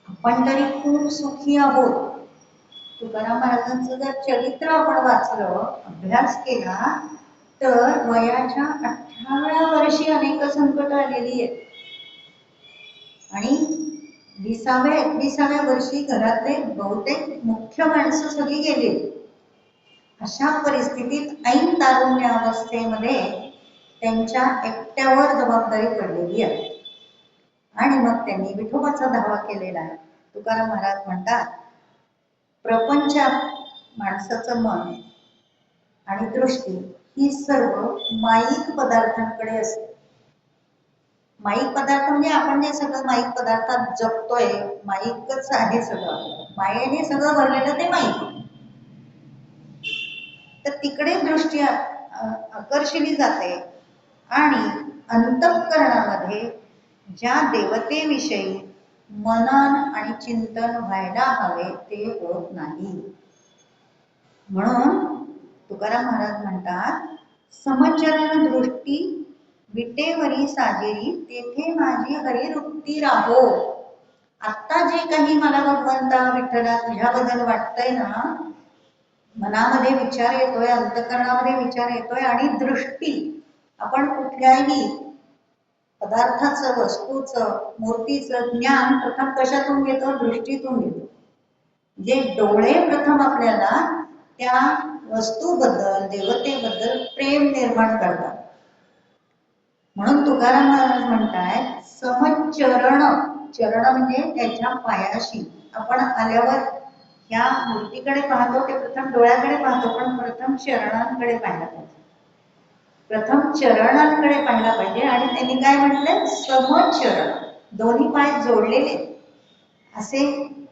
आपण तरी खूप सुखी आहोत. तुकाराम महाराजांचं जर चरित्र आपण वाचलं, अभ्यास केला, तर वयाच्या 18व्या वर्षी अनेक संकट आलेली आहेत आणि 20व्या वर्षी घरातले बहुतेक मुख्य माणसं सगळी गेली. अशा परिस्थितीत ऐन तारुण्य अवस्थेमध्ये त्यांच्या एकट्यावर जबाबदारी पडलेली आहे आणि मग त्यांनी विठोबाचा धावा केलेला आहे. तुकाराम महाराज म्हणतात, प्रपंचात माणसाचं मन आणि दृष्टी ही सर्व माईक पदार्थांकडे असते. माईक पदार्थ म्हणजे आपण जे सगळं माईक पदार्थात जगतोय, माईकच आहे सगळं, मायेने सगळं भरलेलं ते माईक. तर तिकडे दृष्टी आकर्षिली जाते आणि अंतःकरणामध्ये ज्या देवतेविषयी मनन आणि चिंतन व्हायला हवे ते होत नाही. म्हणून तुकाराम महाराज म्हणतात, समचरण दृष्टी विटेवरी साजेरी, तेथे माझी हरिवृत्ती राहो. आत्ता जे काही मला भगवंता विठ्ठला तुझ्याबद्दल वाटतंय ना, मनामध्ये विचार येतोय, अंतःकरणामध्ये विचार येतोय आणि दृष्टी, आपण कुठल्याही पदार्थाचं, वस्तूचं, मूर्तीचं ज्ञान प्रथम कशातून घेतो? दृष्टीतून घेतो. जे डोळे प्रथम आपल्याला त्या वस्तूबद्दल, देवतेबद्दल प्रेम निर्माण करतात. म्हणून तुकाराम महाराज म्हणतायत, समचरण, चरण म्हणजे त्याच्या पायाशी. आपण आल्यावर ह्या मूर्तीकडे पाहतो ते प्रथम डोळ्याकडे पाहतो, पण प्रथम चरणांकडे पाहायला पाहिजे. प्रथम चरणांकडे पाहायला पाहिजे. आणि त्यांनी काय म्हटलंय? समचरण, दोन्ही पाय जोडलेले, असे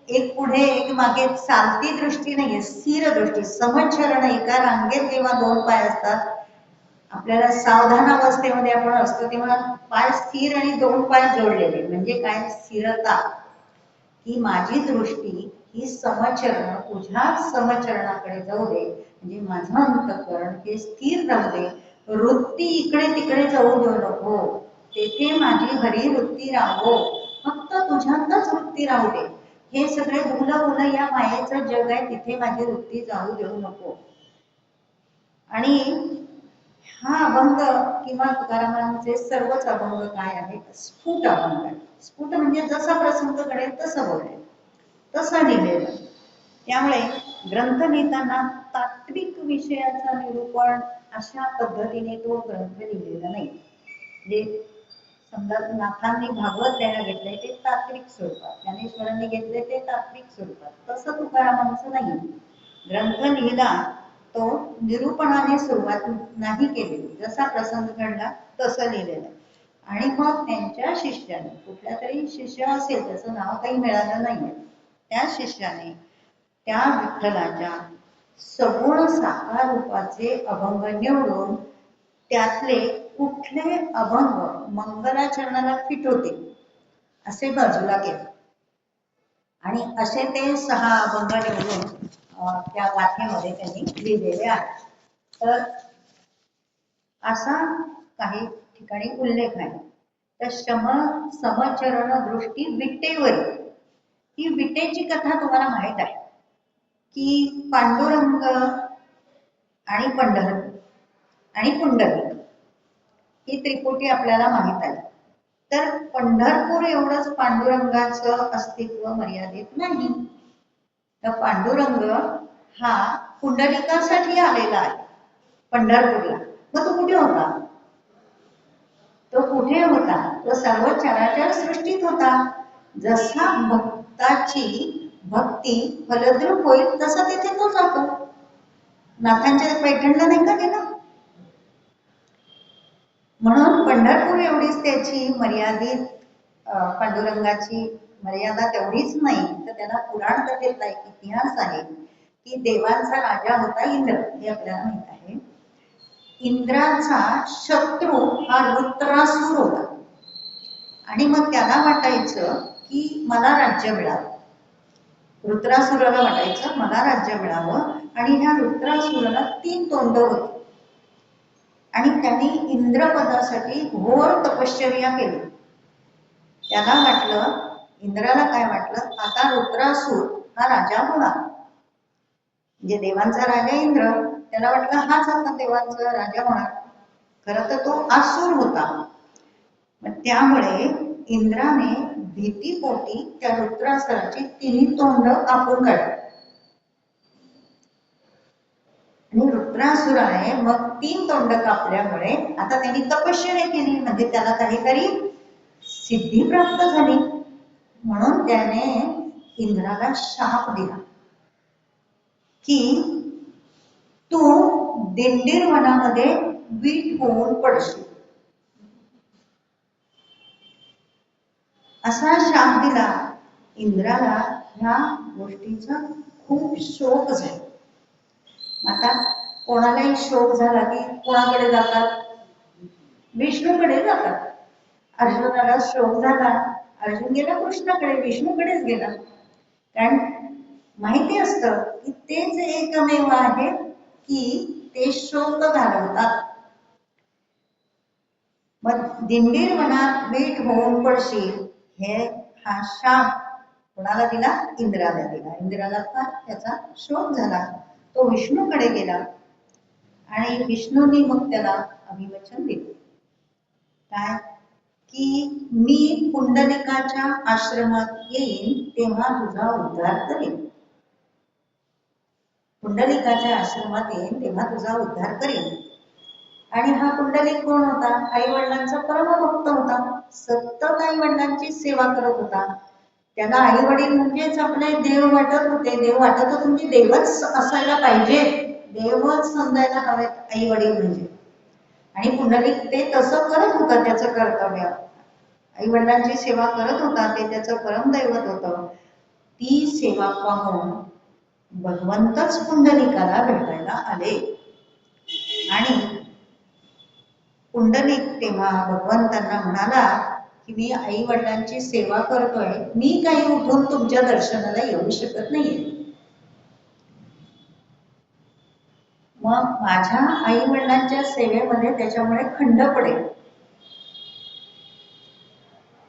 एक पुढे एक मागे चालती दृष्टी नाहीये, स्थिर दृष्टी. समचरण, एका रांगेत जेव्हा दोन पाय असतात, आपल्याला सावधान अवस्थेमध्ये आपण असतो तेव्हा पाय स्थिर आणि दोन पाय जोडलेले म्हणजे काय? स्थिरता. ही माझी दृष्टी ही समचरण, तुझ्या समचरणाकडे जाऊ दे, म्हणजे माझं अंतःकरण हे स्थिर राहू दे, वृत्ती इकडे तिकडे जाऊ देऊ नको. तेथे माझी हरिवृत्ती राहो, फक्त तुझ्यातच वृत्ती राहू दे. हे सगळे भुलं या मायेचं जग आहे, तिथे माझी वृत्ती जाऊ देऊ नको. आणि हा अभंग किंवा तुकारामांचे सर्वच अभंग काय आहे, स्फुट अभंग आहे. स्फुट म्हणजे जसा प्रसंग घडेल तसं बोलणे, तसं लिहिलेलं. त्यामुळे ग्रंथ लिहिताना तात्विक विषयाचं निरूपण अशा पद्धतीने तो ग्रंथ लिहिलेला नाही. जे समजा नाथांनी भागवत लिहायला घेतलंय ते तात्विक स्वरूपात, ज्ञानेश्वरांनी घेतले ते तात्विक स्वरूपात, तसं तुकारामांचं नाही. ग्रंथ लिहिला तो निरूपणाने सुरुवात नाही केलेली, जसा प्रसंग घडला तसं लिहिलेलं. आणि मग त्यांच्या शिष्याने, कुठल्या तरी शिष्य असेल, त्याचं नाव काही मिळालं नाहीये, त्या शिष्याने त्या विठ्ठलाच्या सगुण साकार रूपाचे अभंग निवडून त्यातले कुठले अभंग मंगलाचरणाला फिट होते असे बाजूला केले. आणि असे ते 6 अभंग निवडून त्या गाथेमध्ये त्यांनी लिहिलेले आहे. तर असा काही ठिकाणी उल्लेख आहे. तर समचरण दृष्टी विटेवरी, ही विटेची कथा तुम्हाला माहित आहे की पांडुरंग आणि पंढरपूर आणि पुंडलिक ही त्रिपुटी आपल्याला माहित आहे. तर पंढरपूर एवढंच पांडुरंगाचं अस्तित्व मर्यादित नाही. तर पांडुरंग हा पुंडलिकासाठी आलेला आहे पंढरपूरला. मग तो कुठे होता? तो कुठे होता? तो सर्व चराचर सृष्टीत होता. जसा भक्ताची भक्ती फलद्रूप होईल तसा तिथे तो जातो. नाथांच्या पैठणला नाही का गेला? म्हणून पंढरपूर एवढीच त्याची मर्यादित, पांडुरंगाची मर्यादा तेवढीच नाही, तर त्याला पुराण कथेतला एक इतिहास आहे की देवांचा राजा होता इंद्र, हे आपल्याला माहित आहे. इंद्राचा शत्रू हा वृत्रासूर होता. आणि मग त्याला वाटायचं की मला राज्य मिळावं, वृत्रासुराला वाटायचं मला राज्य मिळावं. आणि ह्या वृत्रासुराला 3 तोंड होती आणि त्यांनी इंद्रपदासाठी घोर तपश्चर्या केली. त्याला वाटलं, इंद्राला काय वाटलं, आता वृत्रासूर हा राजा होणार. म्हणजे देवांचा राजा इंद्र, त्याला वाटलं हाच आता देवांचा राजा होणार. खरं तर तो असुर होता. त्यामुळे इंद्राने भीतीपोटी त्या वृत्रासुराची 3 तोंड कापून काढली. आणि वृत्रासुराने मग 3 तोंड कापल्यामुळे आता त्यांनी तपश्चर्या केली, म्हणजे त्याला काहीतरी सिद्धी प्राप्त झाली. म्हणून त्याने इंद्राला शाप दिला की तू दिंडीर वनामध्ये वीट होऊन पडशील. असा शाप दिला. इंद्राला ह्या गोष्टीचा खूप शोक झाला. आता कोणालाही शोक झाला की कोणाकडे जातात? विष्णूकडे जातात. अर्जुनाला शोक झाला, अर्जुन गेला कृष्णाकडे, विष्णूकडेच गेला. कारण माहिती असतं की तेच एकमेव आहे की ते शोक घालवतात. मग दिंडीर वनात वीट होऊन पडशील, हे हा शाप कोणाला दिला? इंद्राला दिला. इंद्राला त्याचा शोक झाला. तो विष्णूकडे गेला आणि विष्णूंनी मग त्याला अभिवचन दिले काय की मी पुंडलिकाच्या आश्रमात येईन तेव्हा तुझा उद्धार करेन. पुंडलिकाच्या आश्रमात येईन तेव्हा तुझा उद्धार करेन. आणि हा पुंडलिक कोण होता? आई वडिलांचा परमभक्त होता. सतत आई वडिलांची सेवा करत होता. त्याला आई वडील म्हणजेच आपले देव वाटत होते. देव वाटत होते म्हणजे देवच असायला पाहिजे, देवच समजायला हवेत आई वडील म्हणजे. आणि पुंडलिक ते तसं करत होता, त्याचं कर्तव्य. आई वडिलांची सेवा करत होता, ते त्याचं परमदैवत होतं. ती सेवा पाहून भगवंतच पुंडलिकाला भेटायला आले. आणि पुंडलिक तेव्हा भगवंतांना म्हणाला की मी आई वडिलांची सेवा करतोय, मी काही उठून तुमच्या दर्शनाला येऊ शकत नाहीये. मग माझ्या आई वडिलांच्या सेवेमध्ये त्याच्यामुळे खंड पडेल.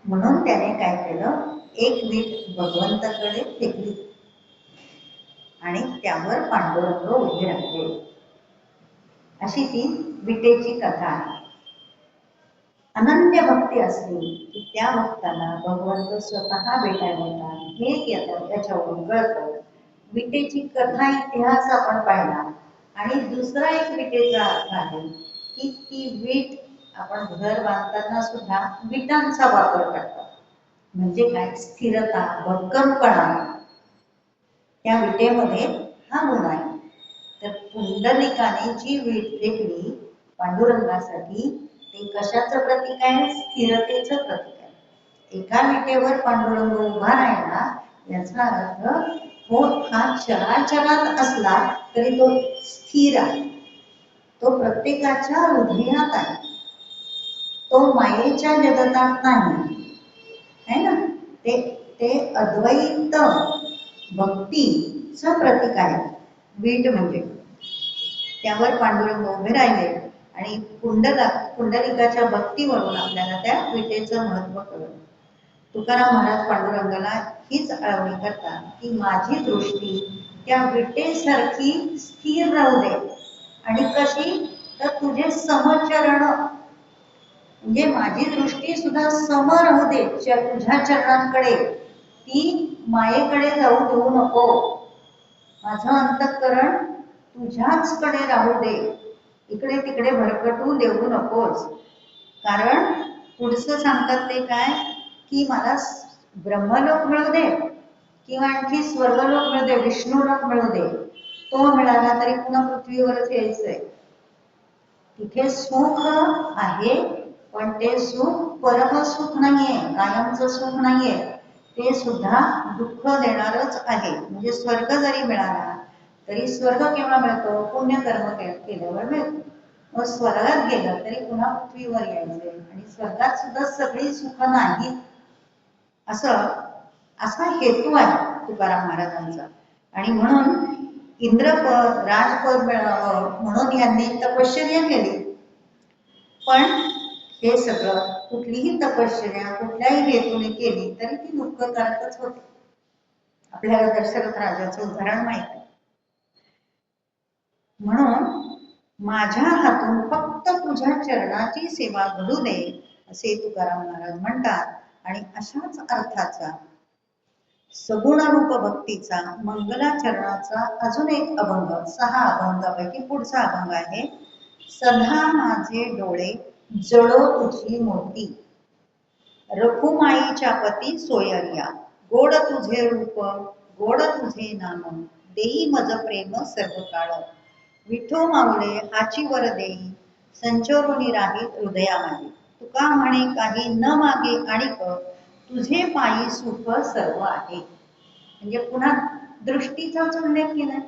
म्हणून त्याने काय केलं, एक वीट भगवंताकडे फेकली आणि त्यावर पांडुरंग उभे राहिले. अशी ती विटेची कथा आहे. अनन्य भक्ती असली की त्या भक्ताला भगवंत स्वतः भेटायला येतात हे याच्यावरून कळतं. विटेची कथा इतिहास आपण पाहिला आणि दुसरा एक विटेचा अर्थ आहे की ती वीट आपण घर बांधताना सुद्धा विटांचा वापर करतात. म्हणजे काय, स्थिरता, भक्कमपणा त्या विटेमध्ये हा गुण आहे. तर पुंडलिकाने जी वीट फेकली पांडुरंगासाठी, ते कशाचं प्रतीक आहे, स्थिरतेचं प्रतीक आहे. एका विटेवर पांडुरंग उभा राहिला याचा अर्थ हो हा चराचरात असला तरी तो स्थिर आहे, तो प्रत्येकाच्या हृदयात आहे, तो मायेच्या जगतात नाही है ना. ते ते अद्वैत भक्तीचं प्रतीक आहे वीट म्हणजे. त्यावर पांडुरंग उभे राहिले आणि पुंडलिकाच्या भक्तीवरून आपल्याला त्या विटेचं महत्व कळलं. तुकाराम महाराज पांडुरंगाला हीच आळवणी करतात की माझी दृष्टी त्या विटेसारखी स्थिर राहू दे. आणि कशी, तर तुझे समचरण, म्हणजे माझी दृष्टी सुद्धा सम राहू दे तुझ्या चरणांकडे, ती मायेकडे जाऊ देऊ नको. माझं अंतःकरण तुझ्याच कडे राहू दे, इकडे तिकडे भरकटू देऊ नकोस. कारण पुढचं सांगतात ते काय की मला ब्रह्मलोक मिळू दे किंवा आणखी स्वर्गलोक मिळू दे, विष्णुलोक मिळू दे, तो मिळाला तरी पुन्हा पृथ्वीवरच यायचंय. तिथे सुख आहे पण ते सुख परम सुख नाहीये, कायमचं सुख नाहीये, ते सुद्धा दुःख देणारच आहे. म्हणजे स्वर्ग जरी मिळाला तरी स्वर्ग केव्हा मिळतो, पुण्यकर्म केल्यावर मिळतो. मग स्वर्गात गेलं तरी पुन्हा पृथ्वीवर यायचे आणि स्वर्गात सुद्धा सगळी सुख नाही, असा हेतू आहे तुकाराम महाराजांचा. आणि म्हणून इंद्रपद, राजपद मिळावं म्हणून यांनी तपश्चर्या केली. पण हे सगळं कुठलीही तपश्चर्या कुठल्याही हेतूने केली तरी ती दुःखकारकच होते. आपल्याला दशरथ राजाचं उदाहरण माहित आहे. म्हणून माझ्या हातून फक्त तुझ्या चरणाची सेवा घडू दे असे तुकाराम महाराज म्हणतात. आणि अशाच अर्थाचा सगुण रूप भक्तीचा मंगलाचरणाचा अजून एक अभंग, 6 अभंगापैकी पुढचा अभंग आहे. सदा माझे डोळे जळो तुझी मोती, रखुमाईच्या पती सोयर्या, गोड तुझे रूप गोड तुझे नाम, देई मज प्रेम सर्व काळ, विठो माऊले हाची वर देई, संचोरुनी राही हृदयामध्ये, तुका म्हणे काही न मागे आणिक, तुझे पायी सुख सर्व आहे. म्हणजे पुन्हा दृष्टीचाच उल्लेख केलाय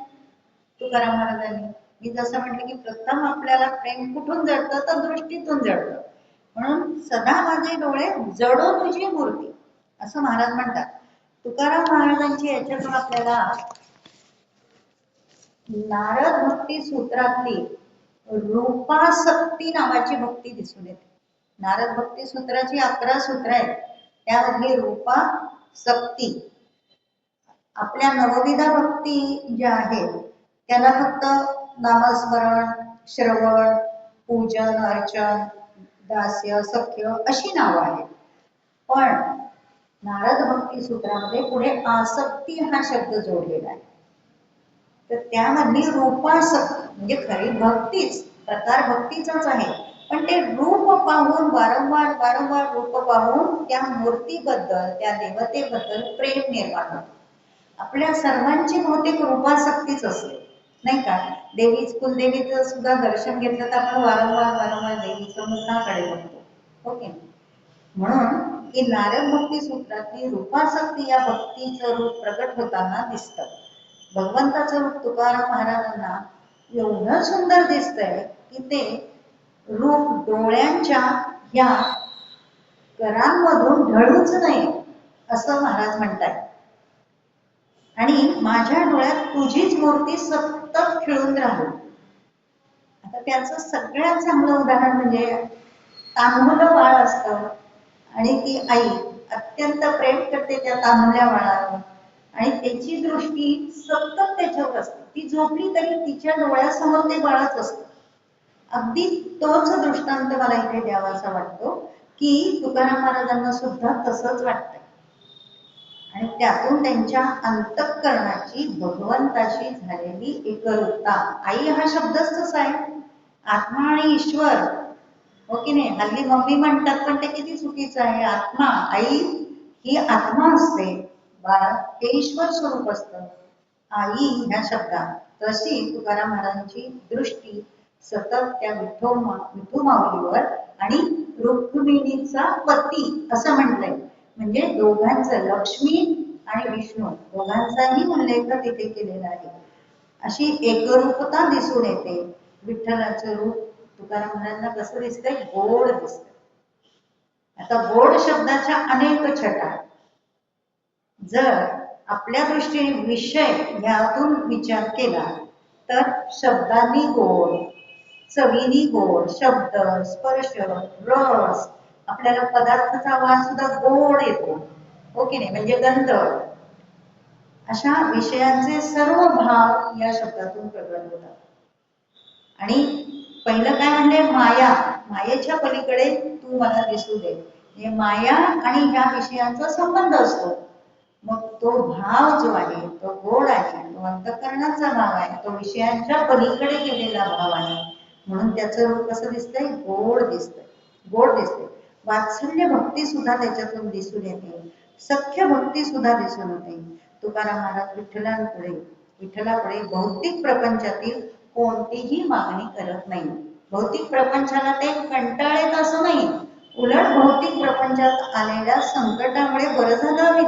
तुकाराम महाराजांनी. मी जसं म्हटलं की प्रथम आपल्याला प्रेम कुठून जडतं, तर दृष्टीतून जडतं. म्हणून सदा माझे डोळे जडो तुझी मूर्ती असं महाराज म्हणतात. तुकाराम महाराजांची याच्यातून आपल्याला नारद भक्ती सूत्रातली रूपासक्ती नावाची भक्ती दिसून येते. नारद भक्ती सूत्राची 11 सूत्र आहेत, त्यामधली रूपासक्ती. आपल्या नवविधा भक्ती ज्या आहेत त्याला फक्त नामस्मरण, श्रवण, पूजन, अर्चन, दास्य, सख्य अशी नावं आहेत. पण नारद भक्ती सूत्रामध्ये पुढे आसक्ती हा शब्द जोडलेला आहे. तर त्यामधली रूपासक्ती म्हणजे खरी भक्तीच, प्रकार भक्तीचाच आहे, पण ते रूप पाहून वारंवार वारंवार रूप पाहून त्या मूर्तीबद्दल त्या देवतेबद्दल प्रेम निर्माण होतं. आपल्या सर्वांची बहुतेक रूपासक्तीच असते नाही का. कुलदेवीचं सुद्धा दर्शन घेतलं तर आपण वारंवार वारंवार देवीचं मुखाकडे बघतो, ओके. म्हणून ही नारद भक्ती सूत्रातली रूपासक्ती या भक्तीचं रूप प्रगट होताना दिसतं. भगवंताचं रूप तुकाराम महाराजांना एवढं सुंदर दिसतंय की ते रूप डोळ्यांच्या या करांमधून ढळूच नये असं महाराज म्हणतात. आणि माझ्या डोळ्यात तुझीच मूर्ती सतत खिळून राहू. आता त्याचं सगळ्यात चांगलं उदाहरण म्हणजे तांबूल बाळ असतं आणि ती आई अत्यंत प्रेम करते त्या तान्हल्या बाळावर आणि त्याची दृष्टी सतत त्याच्यावर असते. ती झोपली तरी तिच्या डोळ्यासमोर ते बाळच असतं. अगदी तोच दृष्टांत मला इथे द्यावासा वाटतो की तुकाराम महाराजांना सुद्धा तसंच वाटतं आणि त्यातून त्यांच्या अंतःकरणाची भगवंताशी झालेली एकरूपता. आई हा शब्दच तसा आहे, आत्मा आणि ईश्वर, हो की नाही. हल्ली मम्मी म्हणतात पण ते किती चुकीचं आहे. आत्मा, आई ही आत्मा असते, बाळ हे ईश्वर स्वरूप असतं. आई ह्या शब्दात तशी तुकाराम महाराजांची दृष्टी सतत त्या विठू माऊलीवर आणि रुक्मिणीचा पती असं म्हटलंय. म्हणजे दोघांचं, लक्ष्मी आणि विष्णू दोघांचाही उल्लेख तिथे केलेला आहे. अशी एकरूपता दिसून येते. विठ्ठलाचं रूप तुकाराम महाराजांना कसं दिसतंय? गोड दिसतंय. आता गोड शब्दाच्या अनेक छटा. जर आपल्या दृष्टीने विषय यातून विचार केला तर शब्दांनी गोड, चवीनी गोड, शब्द, स्पर्श, रस, आपल्याला पदार्थाचा वास सुद्धा गोड येतो, हो की नाही. म्हणजे गंध, अशा विषयांचे सर्व भाव या शब्दातून प्रगट होतात. आणि पहिलं काय म्हणले? माया, मायेच्या पलीकडे तू मला दिसू दे. हे माया आणि ह्या विषयांचा संबंध असतो. मग तो भाव जो आहे तो गोड आहे, तो अंतःकरणाचा भाव आहे, तो विषयांच्या पलीकडे गेलेला भाव आहे. म्हणून त्याचं रूप कसं दिसतंय? गोड दिसतंय, गोड दिसतंय. वात्सल्य भक्ती सुद्धा त्याच्यातून दिसून येते, सख्य भक्ती सुद्धा दिसून येते. तुकाराम महाराज विठ्ठलापुढे भौतिक प्रपंचातील कोणतीही मागणी करत नाही. भौतिक प्रपंचाला ते कंटाळेत असं नाही, उलट भौतिक प्रपंचात आलेल्या संकटामुळे बरं झालं आम्ही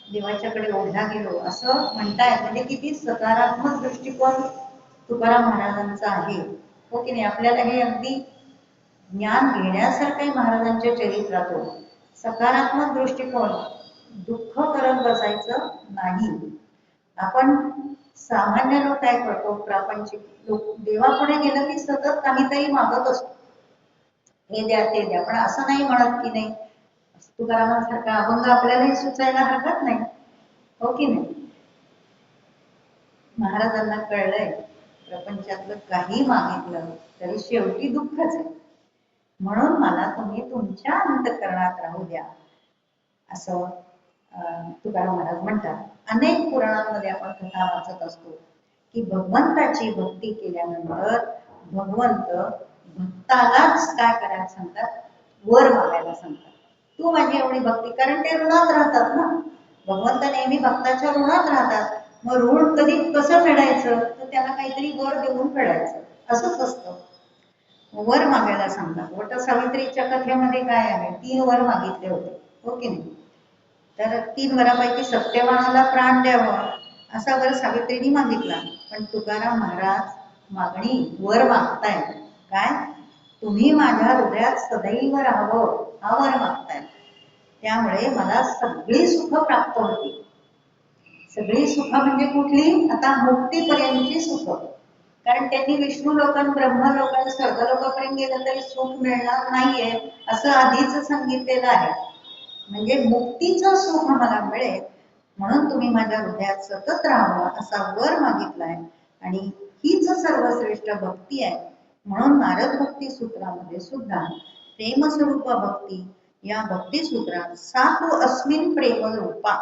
देवाच्याकडे ओढला गेलो असं म्हणतायत. म्हणजे किती सकारात्मक दृष्टिकोन तुकाराम महाराजांचा आहे, हो की नाही. आपल्याला हे अगदी ज्ञान घेण्यासारखं महाराजांच्या चरित्रातून सकारात्मक दृष्टिकोन. दुःख करत बसायचं नाही. आपण सामान्य लोक काय करतो? प्रापंचिक लोक देवापुढे गेलं की सतत काहीतरी मागत असतो, हे द्या ते द्या. पण असं नाही म्हणत की नाही तुकारामांसारखा अभंग आपल्यालाही सुचायला हरकत नाही, हो की नाही. महाराजांना कळलंय प्रपंचातलं काही मागितलं तरी शेवटी दुःखच आहे, म्हणून मला तुम्ही तुमच्या अंतःकरणात राहू द्या असं तुकाराम महाराज म्हणतात. अनेक पुराणांमध्ये आपण कथा वाचत असतो की भगवंताची भक्ती केल्यानंतर भगवंत भक्तालाच काय करायला सांगतात? वर मागायला सांगतात. तू माझी एवढी भक्ती, कारण ते ऋणात राहतात ना, भगवंत नेहमी भक्ताच्या ऋणात राहतात. मग ऋण कधी कसं फेडायचं? तर त्याला काहीतरी वर देऊन फेडायचं, असंच असतं. वर मागायला सांगतात. वट सावित्रीच्या कथेमध्ये काय आहे? 3 वर मागितले होते, हो की नाही. तर 3 वरापैकी सत्यवानाला प्राण द्यावं असा वर सावित्रीने मागितला. पण तुकाराम महाराज मागणी वर मागताय काय? तुम्ही माझ्या हृदयात सदैव राहावं हा वर मागताय. त्यामुळे मला सगळी सुख प्राप्त होती. सगळी सुख म्हणजे कुठली? आता मुक्तीपर्यंतची सुख. कारण त्यांनी विष्णू लोकांना, ब्रह्मलोकांना, स्वर्गलोकापर्यंत गेलं तरी सुख मिळणार नाहीये असं आधीच सांगितलेलं आहे. म्हणजे मुक्तीचं सुख मला मिळेल म्हणून तुम्ही माझ्या हृदयात सतत राहावं असा वर मागितलाय. आणि हीच सर्वश्रेष्ठ भक्ती आहे. म्हणून नारद भक्ती सूत्रामध्ये सुद्धा प्रेमस्वरूप भक्ती या भक्ती सूत्रात सातु अस्मिन प्रेमरूपा,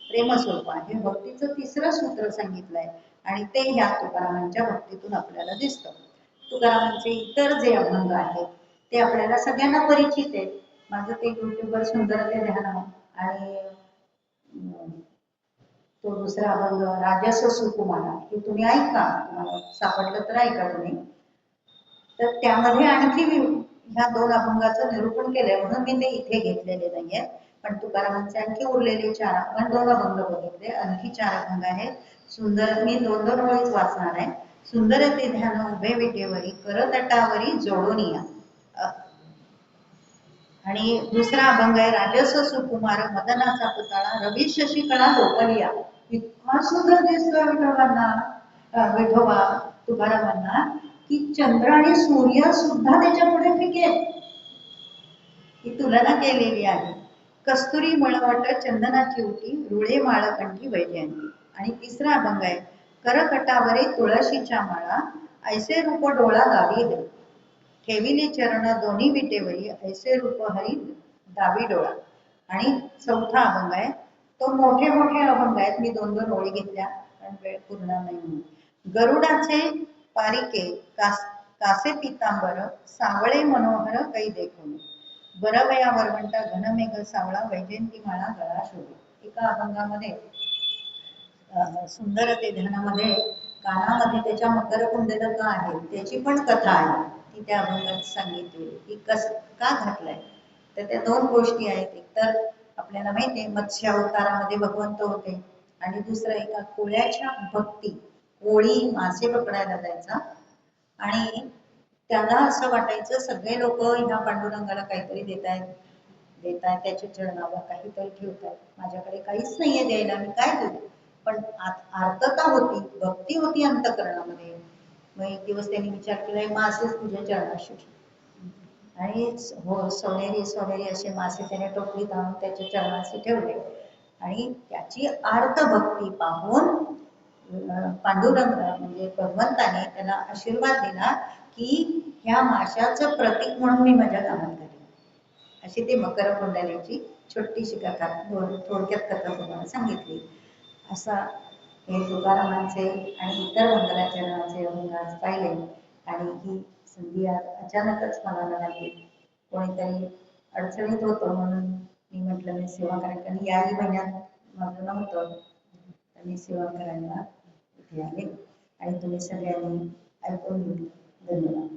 प्रेमस्वरूपा हे भक्तीचं 3रं सूत्र सांगितलंय. आणि ते ह्या तुकारामांच्या भक्तीतून आपल्याला दिसतं. तुकारामांचे इतर जे अभंग आहेत ते आपल्याला सगळ्यांना परिचित आहेत. माझं ते युट्यूबवर सुंदर ते ध्यान आणि तो दुसरा अभंग राजस सुकुमारा हे तुम्ही ऐका, तुम्हाला सापडलं तर ऐका तुम्ही. तर त्यामध्ये आणखी ह्या 2 अभंगाचं निरूपण केलंय म्हणून मी ते इथे घेतलेले नाहीये. पण तुकारामांचे आणखी उरलेले 4 आपण 2 अभंग बघितले, आणखी 4 अभंग आहेत. सुंदर, मी 2-2 ओळीच वाचणार आहे. सुंदर ते ध्यान उभे विटेवरी करतटावरी जोडून या. आणि दुसरा अभंग आहे राजस सुकुमार मदनाचा पुतळा रवी शशिकळा लोकलिया. इतका सुंदर दिसतोय विठोबा तुकारामांना की चंद्र आणि सूर्य सुद्धा त्याच्या पुढे फिके. ही तुलना केलेली आहे. कस्तुरी मळवट चंदनाची उटी रुळे माळकंठी वैजयंती. आणि तिसरा अभंग आहे, करकटावरे तुळशीच्या माळा ऐसे रूप डोळा गावी दे, ठेविले चरण दोन्ही विटेवरी ऐसे रूप हरी दावी डोळा. आणि चौथा अभंग आहे, तो मोठे मोठे अभंग आहेत, मी दोन दोन ओळी घेतल्या कारण वेळ पूर्ण नाही म्हणून. गरुडाचे पारिके कासे पितांबर सावळे मनोहर कै देखून, बरवया वरवंटा घनमेघ सावळा वैजयंती माळा गळा शोभे. एका अभंगामध्ये सुंदर ते ध्यानामध्ये कानामध्ये त्याच्या मकरकुंडल का आहे त्याची पण कथा आहे, ती त्या अभंगात सांगितली की का घातलाय. तर त्या दोन गोष्टी आहेत, एक तर आपल्याला माहितीये मत्स्य अवतारामध्ये भगवंत होते, आणि दुसरं एका कोळ्याच्या भक्ती, कोळी मासे पकडायला जायचा आणि त्याला असं वाटायचं सगळे लोक ह्या पांडुरंगाला काहीतरी देतायत त्याच्या चरणावर काहीतरी ठेवतायत, माझ्याकडे काहीच नाहीये द्यायला, मी काय देऊ. पण आर्तता होती, भक्ती होती अंतकरणामध्ये. मग एक दिवस त्यांनी विचार केला मासेच तुझ्या चरणाशी, आणि हो सोनेरी असे मासे त्याने टोपलीत आणून त्याच्या चरणाशी ठेवले. आणि त्याची आर्त भक्ती पाहून पांडुरंग म्हणजे भगवंताने त्याला आशीर्वाद दिला की ह्या माशाचं प्रतीक म्हणून मी माझ्या कामात करेन. अशी ती मकर कुंडलीची छोटीशी कथा, थोडक्यात कथा तुम्हाला सांगितली. असा हे तुकारामांचे आणि इतर मंगलाचरणाचे अभंग आज पाहिले. आणि ही संधी आज अचानकच मला मिळाली, कोणीतरी अडचणीत होतं म्हणून मी म्हटलं मी सेवा करेन, कारण याही महिन्यात माझं नव्हतं, तर मी सेवा करायला इथे आले आणि तुम्ही सगळ्यांनी ऐकून घेतलं. धन्यवाद.